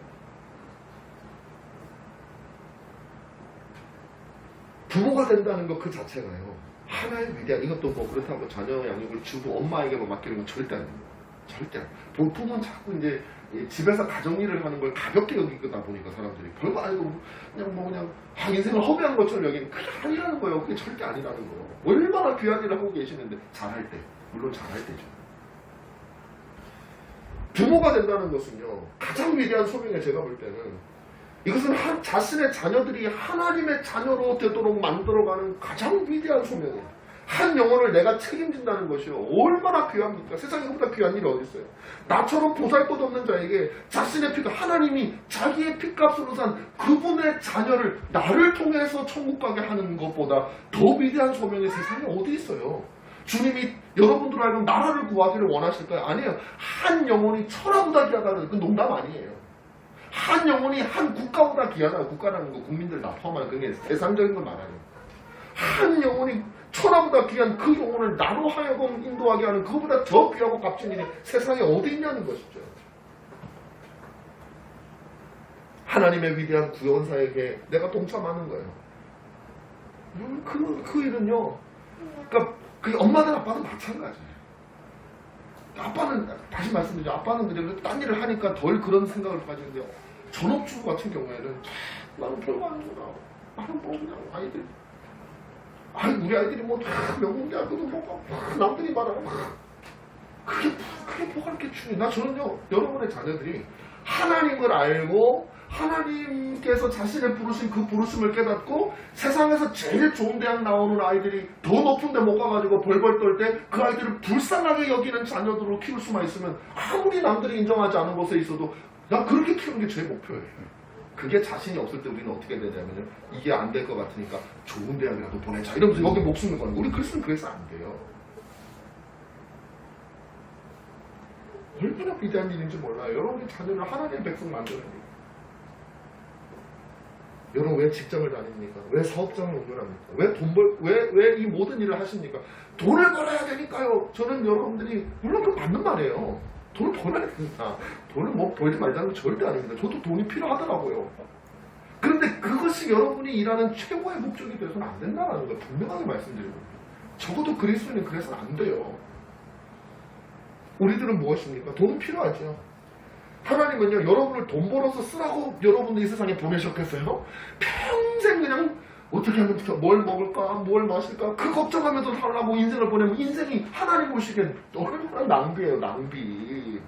부모가 된다는 것 그 자체가요. 하나의 위대한 이것도 뭐 그렇다고 자녀 양육을 주고 엄마에게만 맡기는 건 절대 아닙니다. 절대 아닙니다. 보통은 자꾸 이제 집에서 가정일을 하는 걸 가볍게 여기다 보니까 사람들이 별거 아니고 그냥 인생을 허비하는 것처럼 여기는 그게 아니라는 거예요. 그게 절대 아니라는 거예요. 얼마나 귀한 일을 하고 계시는데 잘할 때, 물론 잘할 때죠. 부모가 된다는 것은요 가장 위대한 소명에 제가 볼 때는 이것은 자신의 자녀들이 하나님의 자녀로 되도록 만들어가는 가장 위대한 소명이에요. 한 영혼을 내가 책임진다는 것이요. 얼마나 귀합니까? 세상에 이보다 귀한 일이 어디 있어요? 나처럼 보잘것없는 자에게 자신의 피가 하나님이 자기의 피값으로 산 그분의 자녀를 나를 통해서 천국 가게 하는 것보다 더 위대한 소명이 세상에 어디 있어요? 주님이 여러분들 알고 나라를 구하기를 원하실까요? 아니에요. 한 영혼이 천하보다 귀하다는 그 농담 아니에요. 한 영혼이 한 국가보다 귀하다. 국가라는 거 국민들 다 포함하는 그게 세상적인 걸 말하는 한 영혼이 천하보다 귀한 그 영혼을 나로 하여금 인도하게 하는 그보다 더 귀하고 값진 일이 세상에 어디 있냐는 것이죠. 하나님의 위대한 구원사에게 내가 동참하는 거예요. 그 일은요. 그러니까 그 엄마든 아빠든 마찬가지예요. 아빠는 다시 말씀드리죠. 아빠는 그래도 딴 일을 하니까 덜 그런 생각을 가지는데요. 전업주부 같은 경우에는 나는 별거 아니구나. 나는 뭐 그냥 아이들 우리 아이들이 뭐 명문대학교도 뭐 남들이 말하고 그게 뭐가 이렇게 중요해. 저는요 여러분의 자녀들이 하나님을 알고 하나님께서 자신의 부르신 그 부르심을 깨닫고 세상에서 제일 좋은 대학 나오는 아이들이 더 높은 데 못 가가지고 벌벌 떨 때 그 아이들을 불쌍하게 여기는 자녀들로 키울 수만 있으면 아무리 남들이 인정하지 않은 곳에 있어도 나 그렇게 키우는 게 제 목표예요. 그게 자신이 없을 때 우리는 어떻게 되냐면요. 이게 안 될 것 같으니까 좋은 대학이라도 보내자 이러면서 여기 목숨을 거는 우리 그리스도는 그래서 안 돼요. 얼마나 위대한 일인지 몰라요. 여러분의 자녀를 하나님의 백성 만드는 일. 여러분 왜 직장을 다닙니까? 왜 사업장을 운영합니까? 왜 이 모든 일을 하십니까? 돈을 벌어야 되니까요. 저는 여러분들이 물론 그건 맞는 말이에요. 돈을 벌어야 된다. 돈을 뭐 벌지 말자는 건 절대 아닙니다. 저도 돈이 필요하더라고요. 그런데 그것이 여러분이 일하는 최고의 목적이 되어서는 안 된다는 걸 분명하게 말씀드리고 적어도 그리스도인은 그래서는 안 돼요. 우리들은 무엇입니까? 돈은 필요하죠. 하나님은요 여러분을 돈 벌어서 쓰라고 여러분들 이 세상에 보내셨겠어요? 평생 그냥 어떻게 하면 뭘 먹을까 뭘 마실까 그 걱정하면서 살라고 인생을 보내면 인생이 하나님 보시기엔 얼마나 낭비예요. 낭비.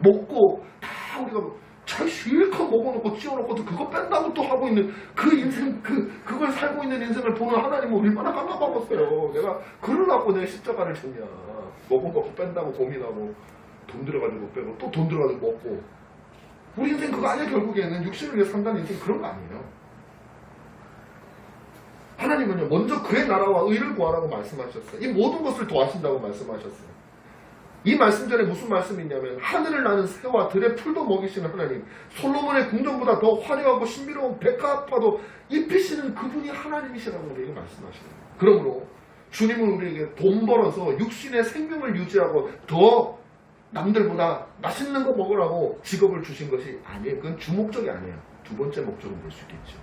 먹고 다 우리가 잘 실컷 먹어놓고 찌워놓고 그거 뺀다고 또 하고 있는 그 인생 그걸 살고 있는 인생을 보는 하나님은 얼마나 깜깜하겠어요. 내가 그러려고 내 십자가를 졌냐. 먹은 거 뺀다고 고민하고 돈 들어가지고 빼고 또 돈 들어가지고 먹고 우리 인생 그거 아니야. 결국에는 육신을 위해 산다는 인생 그런 거 아니에요. 하나님은요 먼저 그의 나라와 의를 구하라고 말씀하셨어요. 이 모든 것을 더하신다고 말씀하셨어요. 이 말씀 전에 무슨 말씀이 있냐면 하늘을 나는 새와 들의 풀도 먹이시는 하나님, 솔로몬의 궁전보다 더 화려하고 신비로운 백합화도 입히시는 그분이 하나님이시라고 우리에게 말씀하시는 거예요. 그러므로 주님은 우리에게 돈 벌어서 육신의 생명을 유지하고 더 남들보다 맛있는 거 먹으라고 직업을 주신 것이 아니에요. 그건 주목적이 아니에요. 두 번째 목적은 볼 수 있겠죠.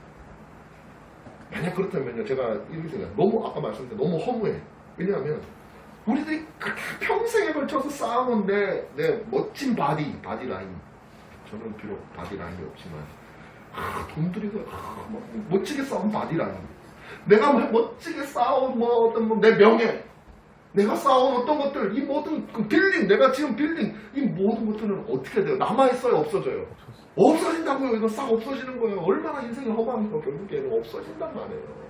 만약 그렇다면요, 제가 이렇게 생각해요. 너무 아까 말씀드린 너무 허무해. 왜냐하면 우리들이 평생에 걸쳐서 쌓아놓은 내 멋진 바디라인. 저는 비록 바디라인이 없지만 돈 들이고 멋지게 쌓은 바디라인. 내가 멋지게 쌓아온 내 명예, 내가 쌓아온 어떤 것들, 이 모든 그 빌딩, 내가 지금 빌딩, 이 모든 것들은 어떻게 돼요? 남아있어요? 없어져요? 없어진다고요. 이거 싹 없어지는 거예요. 얼마나 인생이 허망해서 결국에는 없어진단 말이에요.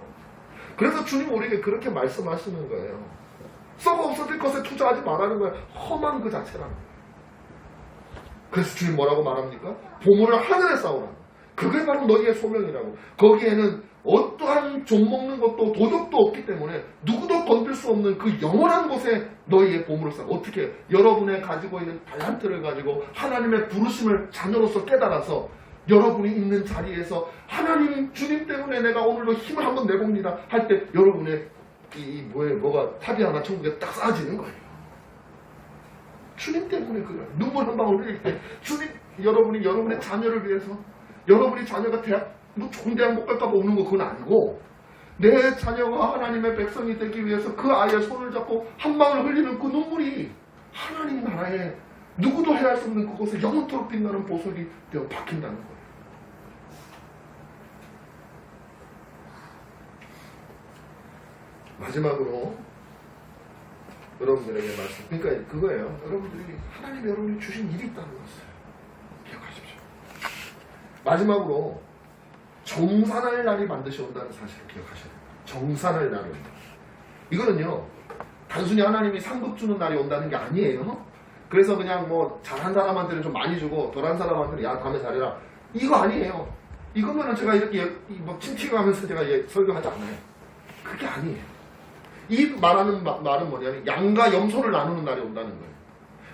그래서 주님 우리에게 그렇게 말씀하시는 거예요. 썩어 없어질 것에 투자하지 말라는 거예요. 험한 그 자체라는 거예요. 그래서 주님 뭐라고 말합니까? 보물을 하늘에 쌓으라. 그게 바로 너희의 소명이라고. 거기에는 어떠한 좀 먹는 것도 도적도 없기 때문에 누구도 건들 수 없는 그 영원한 곳에 너희의 보물을 쌓아. 어떻게 여러분의 가지고 있는 달란트를 가지고 하나님의 부르심을 자녀로서 깨달아서 여러분이 있는 자리에서 하나님 주님 때문에 내가 오늘도 힘을 한번 내봅니다 할 때 여러분의 뭐가 탑이 하나 천국에 딱 쌓아지는 거예요. 주님 때문에 그래요. 눈물 한 방울 흘릴 때 주님, 여러분이 여러분의 자녀를 위해서, 여러분이 자녀가 대학 좋은 대학 못 갈까봐 우는 거 그건 아니고, 내 자녀가 하나님의 백성이 되기 위해서 그 아이의 손을 잡고 한 방울 흘리는 그 눈물이 하나님 나라에 누구도 해할 수 없는 그곳에 영원토록 빛나는 보석이 되어 박힌다는 거예요. 마지막으로 여러분들에게 말씀, 그러니까 그거예요. 여러분들이 하나님 여러분이 주신 일이 있다는 것을 기억하십시오. 마지막으로 정산할 날이 반드시 온다는 사실을 기억하셔야 돼요. 정산할 날이 온다. 이거는요, 단순히 하나님이 상급 주는 날이 온다는 게 아니에요. 그래서 그냥 뭐 잘한 사람한테는 좀 많이 주고 덜한 사람한테는 야 다음에 잘해라, 이거 아니에요. 이거면은 제가 이렇게 뭐 침튀가면서 제가 설교하지 않아요. 그게 아니에요. 이 말하는 말은 뭐냐면 양과 염소를 나누는 날이 온다는 거예요.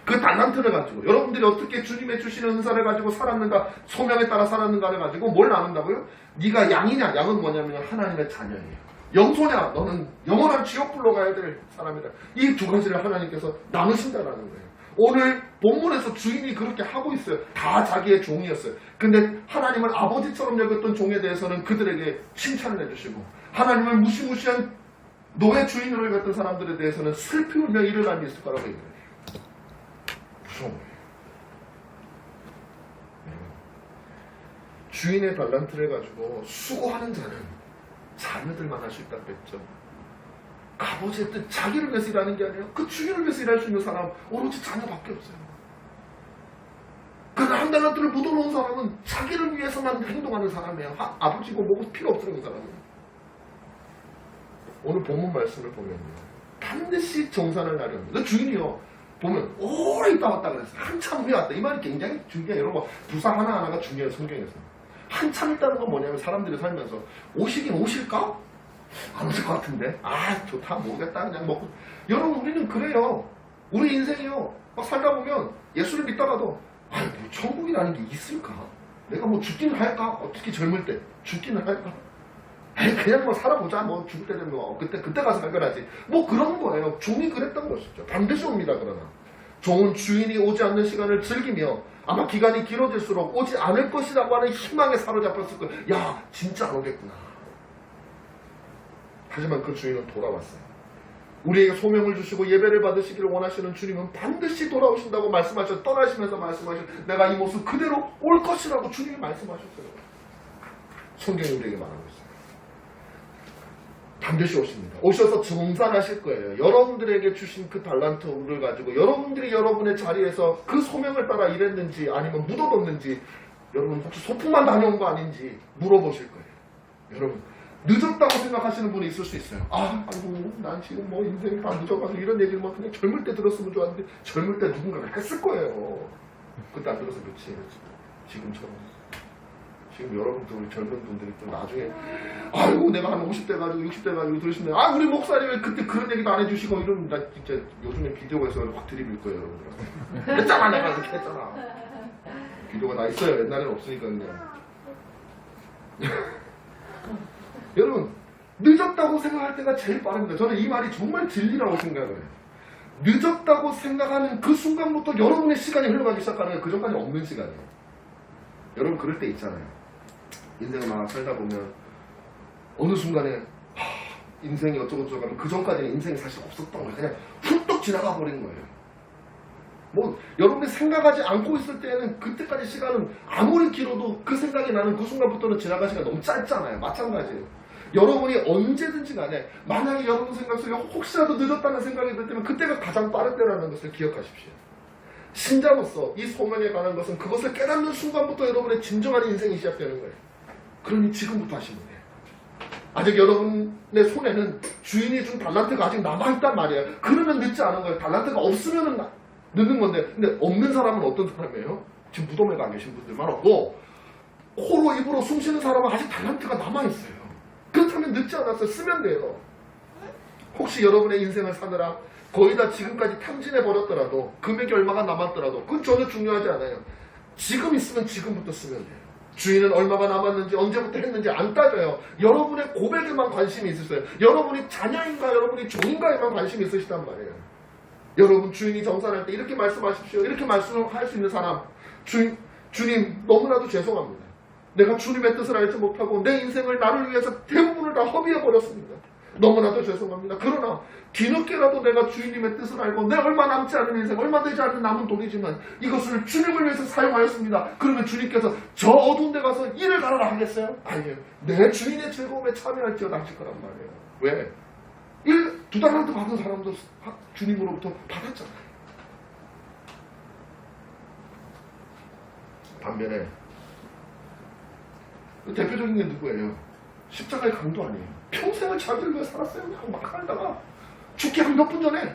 그 달란트를 가지고 여러분들이 어떻게 주님의 주시는 은사를 가지고 살았는가, 소명에 따라 살았는가를 가지고 뭘 나눈다고요? 네가 양이냐? 양은 뭐냐면 하나님의 자녀예요. 염소냐? 너는 영원한 지옥불로 가야 될 사람이다. 이 두 가지를 하나님께서 나누신다라는 거예요. 오늘 본문에서 주인이 그렇게 하고 있어요. 다 자기의 종이었어요. 근데 하나님을 아버지처럼 여겼던 종에 대해서는 그들에게 칭찬을 해주시고, 하나님을 무시무시한 노예 주인으로 여겼던 사람들에 대해서는 슬피 울며 이를 알미 있을 거라고 얘기해요. 무서운 거예요. 주인의 달란트를 가지고 수고하는 자는 자녀들만 할 수 있다고 했죠. 아버지의 뜻, 자기를 위해서 일하는 게 아니에요. 그 주인을 위해서 일할 수 있는 사람 오로지 자녀밖에 없어요. 그러나 한 달란트를 묻어놓은 사람은 자기를 위해서만 행동하는 사람이에요. 아버지고 뭐고 필요 없어요. 그 사람은. 오늘 본문 말씀을 보면요, 반드시 정산할 날이 옵니다. 주인이요, 보면 오래 있다 왔다 그랬어요. 한참 후에 왔다. 이 말이 굉장히 중요해요. 여러분, 부사 하나하나가 중요해요. 성경에서. 한참 있다는 건 뭐냐면 사람들이 살면서 오시긴 오실까? 안 오실 것 같은데. 아 좋다, 모르겠다, 그냥 먹고. 여러분, 우리는 그래요. 우리 인생이요, 막 살다 보면 예수를 믿다가도 아, 뭐 천국이라는 게 있을까? 내가 뭐 죽기는 할까? 특히 젊을 때 죽기는 할까? 아니 그냥 뭐 살아보자, 뭐 죽을 때 되면 뭐 그때 가서 해결하지, 뭐 그런 거예요. 종이 그랬던 것이죠. 반드시 옵니다. 그러나 종은 주인이 오지 않는 시간을 즐기며 아마 기간이 길어질수록 오지 않을 것이라고 하는 희망에 사로잡혔을 거예요. 야 진짜 안 오겠구나. 하지만 그 주인은 돌아왔어요. 우리에게 소명을 주시고 예배를 받으시기를 원하시는 주님은 반드시 돌아오신다고 말씀하셔서 떠나시면서 말씀하셔서 내가 이 모습 그대로 올 것이라고 주님이 말씀하셨어요. 성경이 우리에게 말하고 있어요. 반드시 오십니다. 오셔서 정산하실 거예요. 여러분들에게 주신 그 달란트를 가지고 여러분들이 여러분의 자리에서 그 소명을 따라 일했는지 아니면 묻어뒀는지, 여러분 혹시 소풍만 다녀온 거 아닌지 물어보실 거예요. 여러분, 늦었다고 생각하시는 분이 있을 수 있어요. 아이고 난 지금 뭐 인생이 다 늦어가지고 이런 얘기를 뭐 그냥 젊을 때 들었으면 좋았는데, 젊을 때 누군가가 했을 거예요. 그때 안 들어서 그렇지. 지금처럼. 지금 여러분들, 우리 젊은 분들이 또 나중에 아이고 내가 한 50대 가지고 60대 가지고 들으시면 우리 목사님 왜 그때 그런 얘기도 안 해주시고 이러면 나 진짜 요즘에 비디오가 있어서 확 드립일 거예요. 여러분들. 했잖아, 내가 그렇게 했잖아. 비디오가 나 있어요. 옛날에는 없으니까 그냥. 여러분, 늦었다고 생각할 때가 제일 빠릅니다. 저는 이 말이 정말 진리라고 생각을 해요. 늦었다고 생각하는 그 순간부터 여러분의 시간이 흘러가기 시작하는 거예요. 그 전까지 없는 시간이에요. 여러분 그럴 때 있잖아요. 인생을 막 살다 보면 어느 순간에 인생이 어쩌고저쩌고 하면 그 전까지는 인생이 사실 없었던 거예요. 그냥 훌떡 지나가 버린 거예요. 뭐 여러분이 생각하지 않고 있을 때는 그때까지 시간은 아무리 길어도 그 생각이 나는 그 순간부터는 지나간 시간 너무 짧잖아요. 마찬가지예요. 여러분이 언제든지 간에 만약에 여러분 생각 속에 혹시라도 늦었다는 생각이 들 때면 그때가 가장 빠른 때라는 것을 기억하십시오. 신자로서 이 소명에 관한 것은 그것을 깨닫는 순간부터 여러분의 진정한 인생이 시작되는 거예요. 그러니 지금부터 하시면 돼요. 아직 여러분의 손에는 주인이 준 달란트가 아직 남아있단 말이에요. 그러면 늦지 않은 거예요. 달란트가 없으면 늦는 건데, 근데 없는 사람은 어떤 사람이에요? 지금 무덤에 가 계신 분들만 없고 코로 입으로 숨 쉬는 사람은 아직 달란트가 남아있어요. 그렇다면 늦지 않았어요. 쓰면 돼요. 혹시 여러분의 인생을 사느라 거의 다 지금까지 탕진해버렸더라도 금액이 얼마가 남았더라도 그건 전혀 중요하지 않아요. 지금 있으면 지금부터 쓰면 돼요. 주인은 얼마가 남았는지 언제부터 했는지 안 따져요. 여러분의 고백에만 관심이 있으세요. 여러분이 자녀인가 여러분이 종인가에만 관심이 있으시단 말이에요. 여러분 주인이 정산할 때 이렇게 말씀하십시오. 이렇게 말씀할 수 있는 사람. 주님 너무나도 죄송합니다. 내가 주님의 뜻을 알지 못하고 내 인생을 나를 위해서 대부분을 다 허비해버렸습니다. 너무나도 죄송합니다. 그러나 뒤늦게라도 내가 주님의 뜻을 알고 내 얼마 남지 않은 인생, 얼마 되지 않은 남은 돈이지만 이것을 주님을 위해서 사용하였습니다. 그러면 주님께서 저 어두운 데 가서 일을 갈아라 하겠어요? 아니에요. 내 주인의 즐거움에 참여할지어다 하실 거란 말이에요. 왜? 2달란트 받은 사람도 주님으로부터 받았잖아요. 반면에 대표적인 게 누구예요? 십자가의 강도 아니에요. 평생을 자기를 위해 살았어요. 그냥 막 살다가 죽기 한 몇 분 전에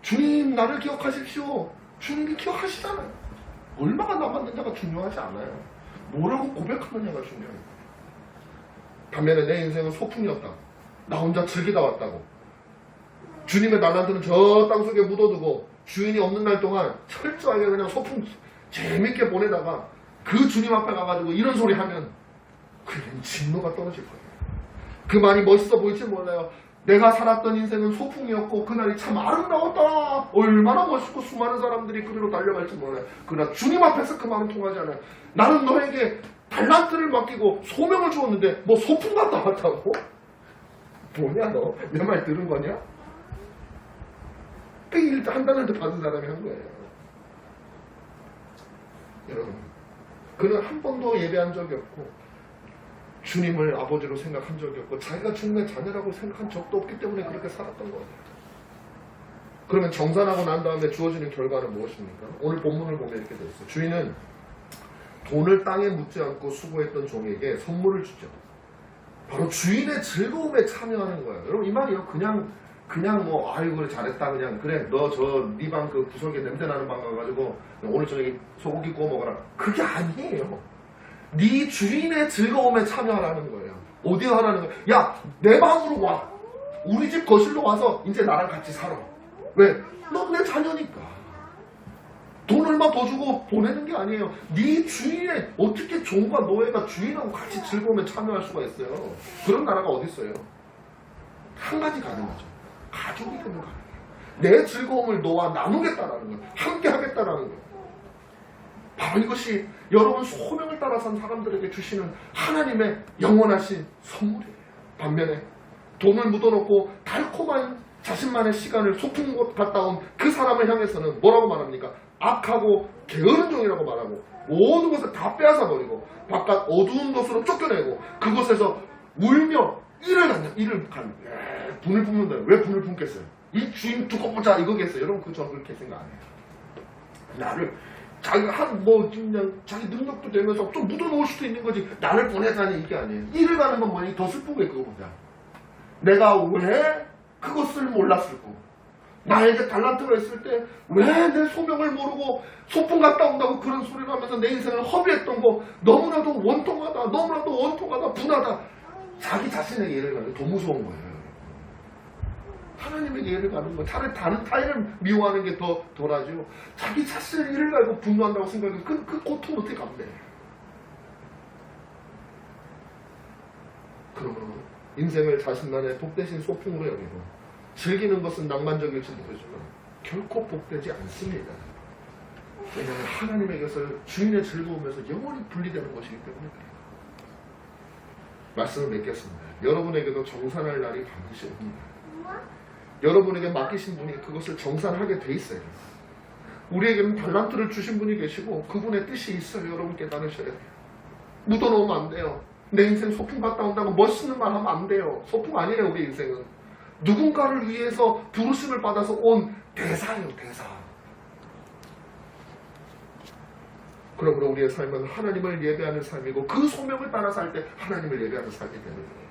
주님 나를 기억하십시오. 주님이 기억하시잖아요. 얼마가 남았느냐가 중요하지 않아요. 뭐라고 고백하느냐가 중요해요. 반면에 내 인생은 소풍이었다. 나 혼자 즐기다 왔다고. 주님의 달란트는 저 땅속에 묻어두고 주인이 없는 날 동안 철저하게 그냥 소풍 재밌게 보내다가 그 주님 앞에 가가지고 이런 소리 하면 그냥 진노가 떨어질 거예요. 그 말이 멋있어 보일지 몰라요. 내가 살았던 인생은 소풍이었고 그날이 참 아름다웠다. 얼마나 멋있고 수많은 사람들이 그리로 달려갈지 몰라요. 그러나 주님 앞에서 그 말은 통하지 않아요. 나는 너에게 달란트를 맡기고 소명을 주었는데 뭐 소풍 갔다 왔다고? 뭐냐 너? 내 말 들은 거냐? 일단 한 달란트 받은 사람이 한 거예요. 여러분 그는 한 번도 예배한 적이 없고 주님을 아버지로 생각한 적이 없고 자기가 주님의 자녀라고 생각한 적도 없기 때문에 그렇게 살았던 거예요. 그러면 정산하고 난 다음에 주어지는 결과는 무엇입니까? 오늘 본문을 보면 이렇게 되어 있어요. 주인은 돈을 땅에 묻지 않고 수고했던 종에게 선물을 주죠. 바로 주인의 즐거움에 참여하는 거예요. 여러분 이 말이요. 그냥 뭐 아이고 그래 잘했다 그냥 그래 너 저 네 방 그 구석에 냄새나는 방 가가지고 오늘 저녁에 소고기 구워 먹어라. 그게 아니에요. 네 주인의 즐거움에 참여하라는 거예요. 어디 하라는 거예요? 야 내 방으로 와. 우리 집 거실로 와서 이제 나랑 같이 살아. 왜? 너 내 자녀니까. 돈 얼마 더 주고 보내는 게 아니에요. 네 주인의 어떻게 종과 노예가 주인하고 같이 즐거움에 참여할 수가 있어요. 그런 나라가 어디 있어요? 한 가지 가능하죠. 가족이 되는 가능해요. 내 즐거움을 너와 나누겠다라는 거예요. 함께 하겠다라는 거예요. 바로 이것이 여러분 소명을 따라 산 사람들에게 주시는 하나님의 영원하신 선물이에요. 반면에 돈을 묻어놓고 달콤한 자신만의 시간을 소풍 갔다 온 그 사람을 향해서는 뭐라고 말합니까? 악하고 게으른 종이라고 말하고 모든 것을 다 빼앗아 버리고 바깥 어두운 곳으로 쫓겨내고 그곳에서 울며 이를 가는 분을 뿜는다. 왜 분을 뿜겠어요? 이 주인 두고 보자 이거겠어요. 여러분 저는 그렇게 생각 안 해요. 나를 자기가 그냥 자기 능력도 되면서 좀 묻어놓을 수도 있는 거지 나를 보내자니 이게 아니에요. 이를 가는 건 뭐니? 더 슬픈 게 그거보다 내가 왜 그것을 몰랐을까? 나에게 달란트가 있을 때 왜 내 소명을 모르고 소풍 갔다 온다고 그런 소리를 하면서 내 인생을 허비했던 거 너무나도 원통하다 분하다. 자기 자신에게 예를 가는 게 더 무서운 거예요. 하나님에게 예를 가는 거 차라리 다른 타인을 미워하는 게 더 덜하죠. 자기 자신의 예를 갈고 분노한다고 생각해서 그 고통 어떻게 감내? 그러므로 인생을 자신만의 복되신 소풍으로 여기고 즐기는 것은 낭만적일지 모르지만 결코 복되지 않습니다. 왜냐하면 하나님에게서 주인의 즐거움에서 영원히 분리되는 것이기 때문에 그래요. 말씀을 맺겠습니다. 여러분에게도 정산할 날이 반드시 옵니다. 여러분에게 맡기신 분이 그것을 정산하게 돼 있어요. 우리에게는 달란트를 주신 분이 계시고 그분의 뜻이 있어요. 여러분 깨달으셔야 돼요. 묻어놓으면 안 돼요. 내 인생 소풍 갔다 온다고 멋있는 말 하면 안 돼요. 소풍 아니래요. 우리 인생은 누군가를 위해서 부르심을 받아서 온 대사예요. 대사. 그러므로 우리의 삶은 하나님을 예배하는 삶이고 그 소명을 따라 살 때 하나님을 예배하는 삶이 되는 거예요.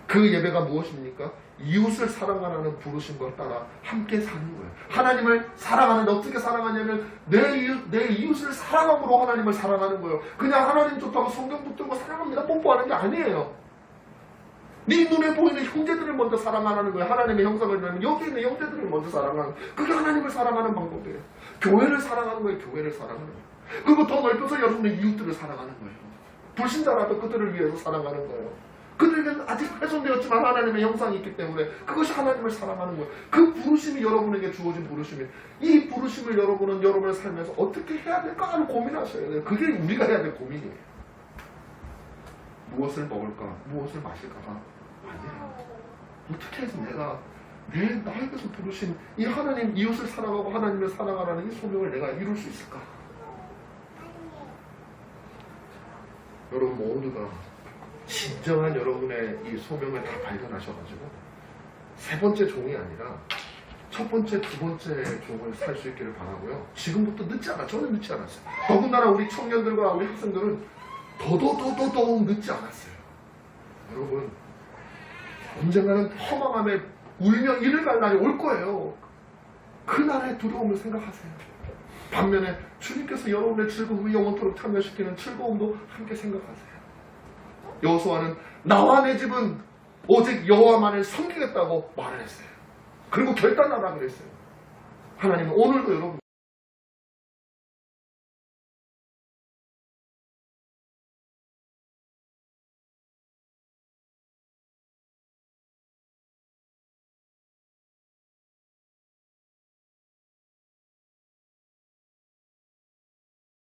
그 예배가 무엇입니까? 이웃을 사랑하라는 부르심과 따라 함께 사는 거예요. 하나님을 사랑하는데 어떻게 사랑하냐면 내 이웃을 사랑함으로 하나님을 사랑하는 거예요. 그냥 하나님 좋다고 성경 붙들고 사랑합니다 뽀뽀하는 게 아니에요. 네 눈에 보이는 형제들을 먼저 사랑하는 거예요. 하나님의 형상을 내면 여기 있는 형제들을 먼저 사랑하는 거예요. 그게 하나님을 사랑하는 방법이에요. 교회를 사랑하는 거예요. 교회를 사랑하는 거예요. 그리고 더 넓혀서 여러분의 이웃들을 사랑하는 거예요. 불신자라도 그들을 위해서 사랑하는 거예요. 그들에게는 아직 훼손되었지만 하나님의 형상이 있기 때문에 그것이 하나님을 사랑하는 거예요. 그 부르심이 여러분에게 주어진 부르심이, 이 부르심을 여러분은 여러분의 삶에서 어떻게 해야 될까 하는 고민하셔야 돼요. 그게 우리가 해야 될 고민이에요. 무엇을 먹을까? 무엇을 마실까가 아니에요. 어떻게 해서 내가 나에게서 부르신 이 하나님, 이웃을 사랑하고 하나님을 사랑하라는 이 소명을 내가 이룰 수 있을까? 여러분 모두가 진정한 여러분의 이 소명을 다 발견하셔가지고 세 번째 종이 아니라 첫 번째, 두 번째 종을 살 수 있기를 바라고요. 지금부터 늦지 않아. 저는 늦지 않았어요. 더군다나 우리 청년들과 우리 학생들은 더더더더더 늦지 않았어요. 여러분 언젠가는 허망함에 울며 이를 갈 날이 올 거예요. 그 날의 두려움을 생각하세요. 반면에 주님께서 여러분의 즐거움을 영원토록 참여시키는 즐거움도 함께 생각하세요. 여호수아는 나와 내 집은 오직 여호와만을 섬기겠다고 말을 했어요. 그리고 결단하라 그랬어요. 하나님은 오늘도 여러분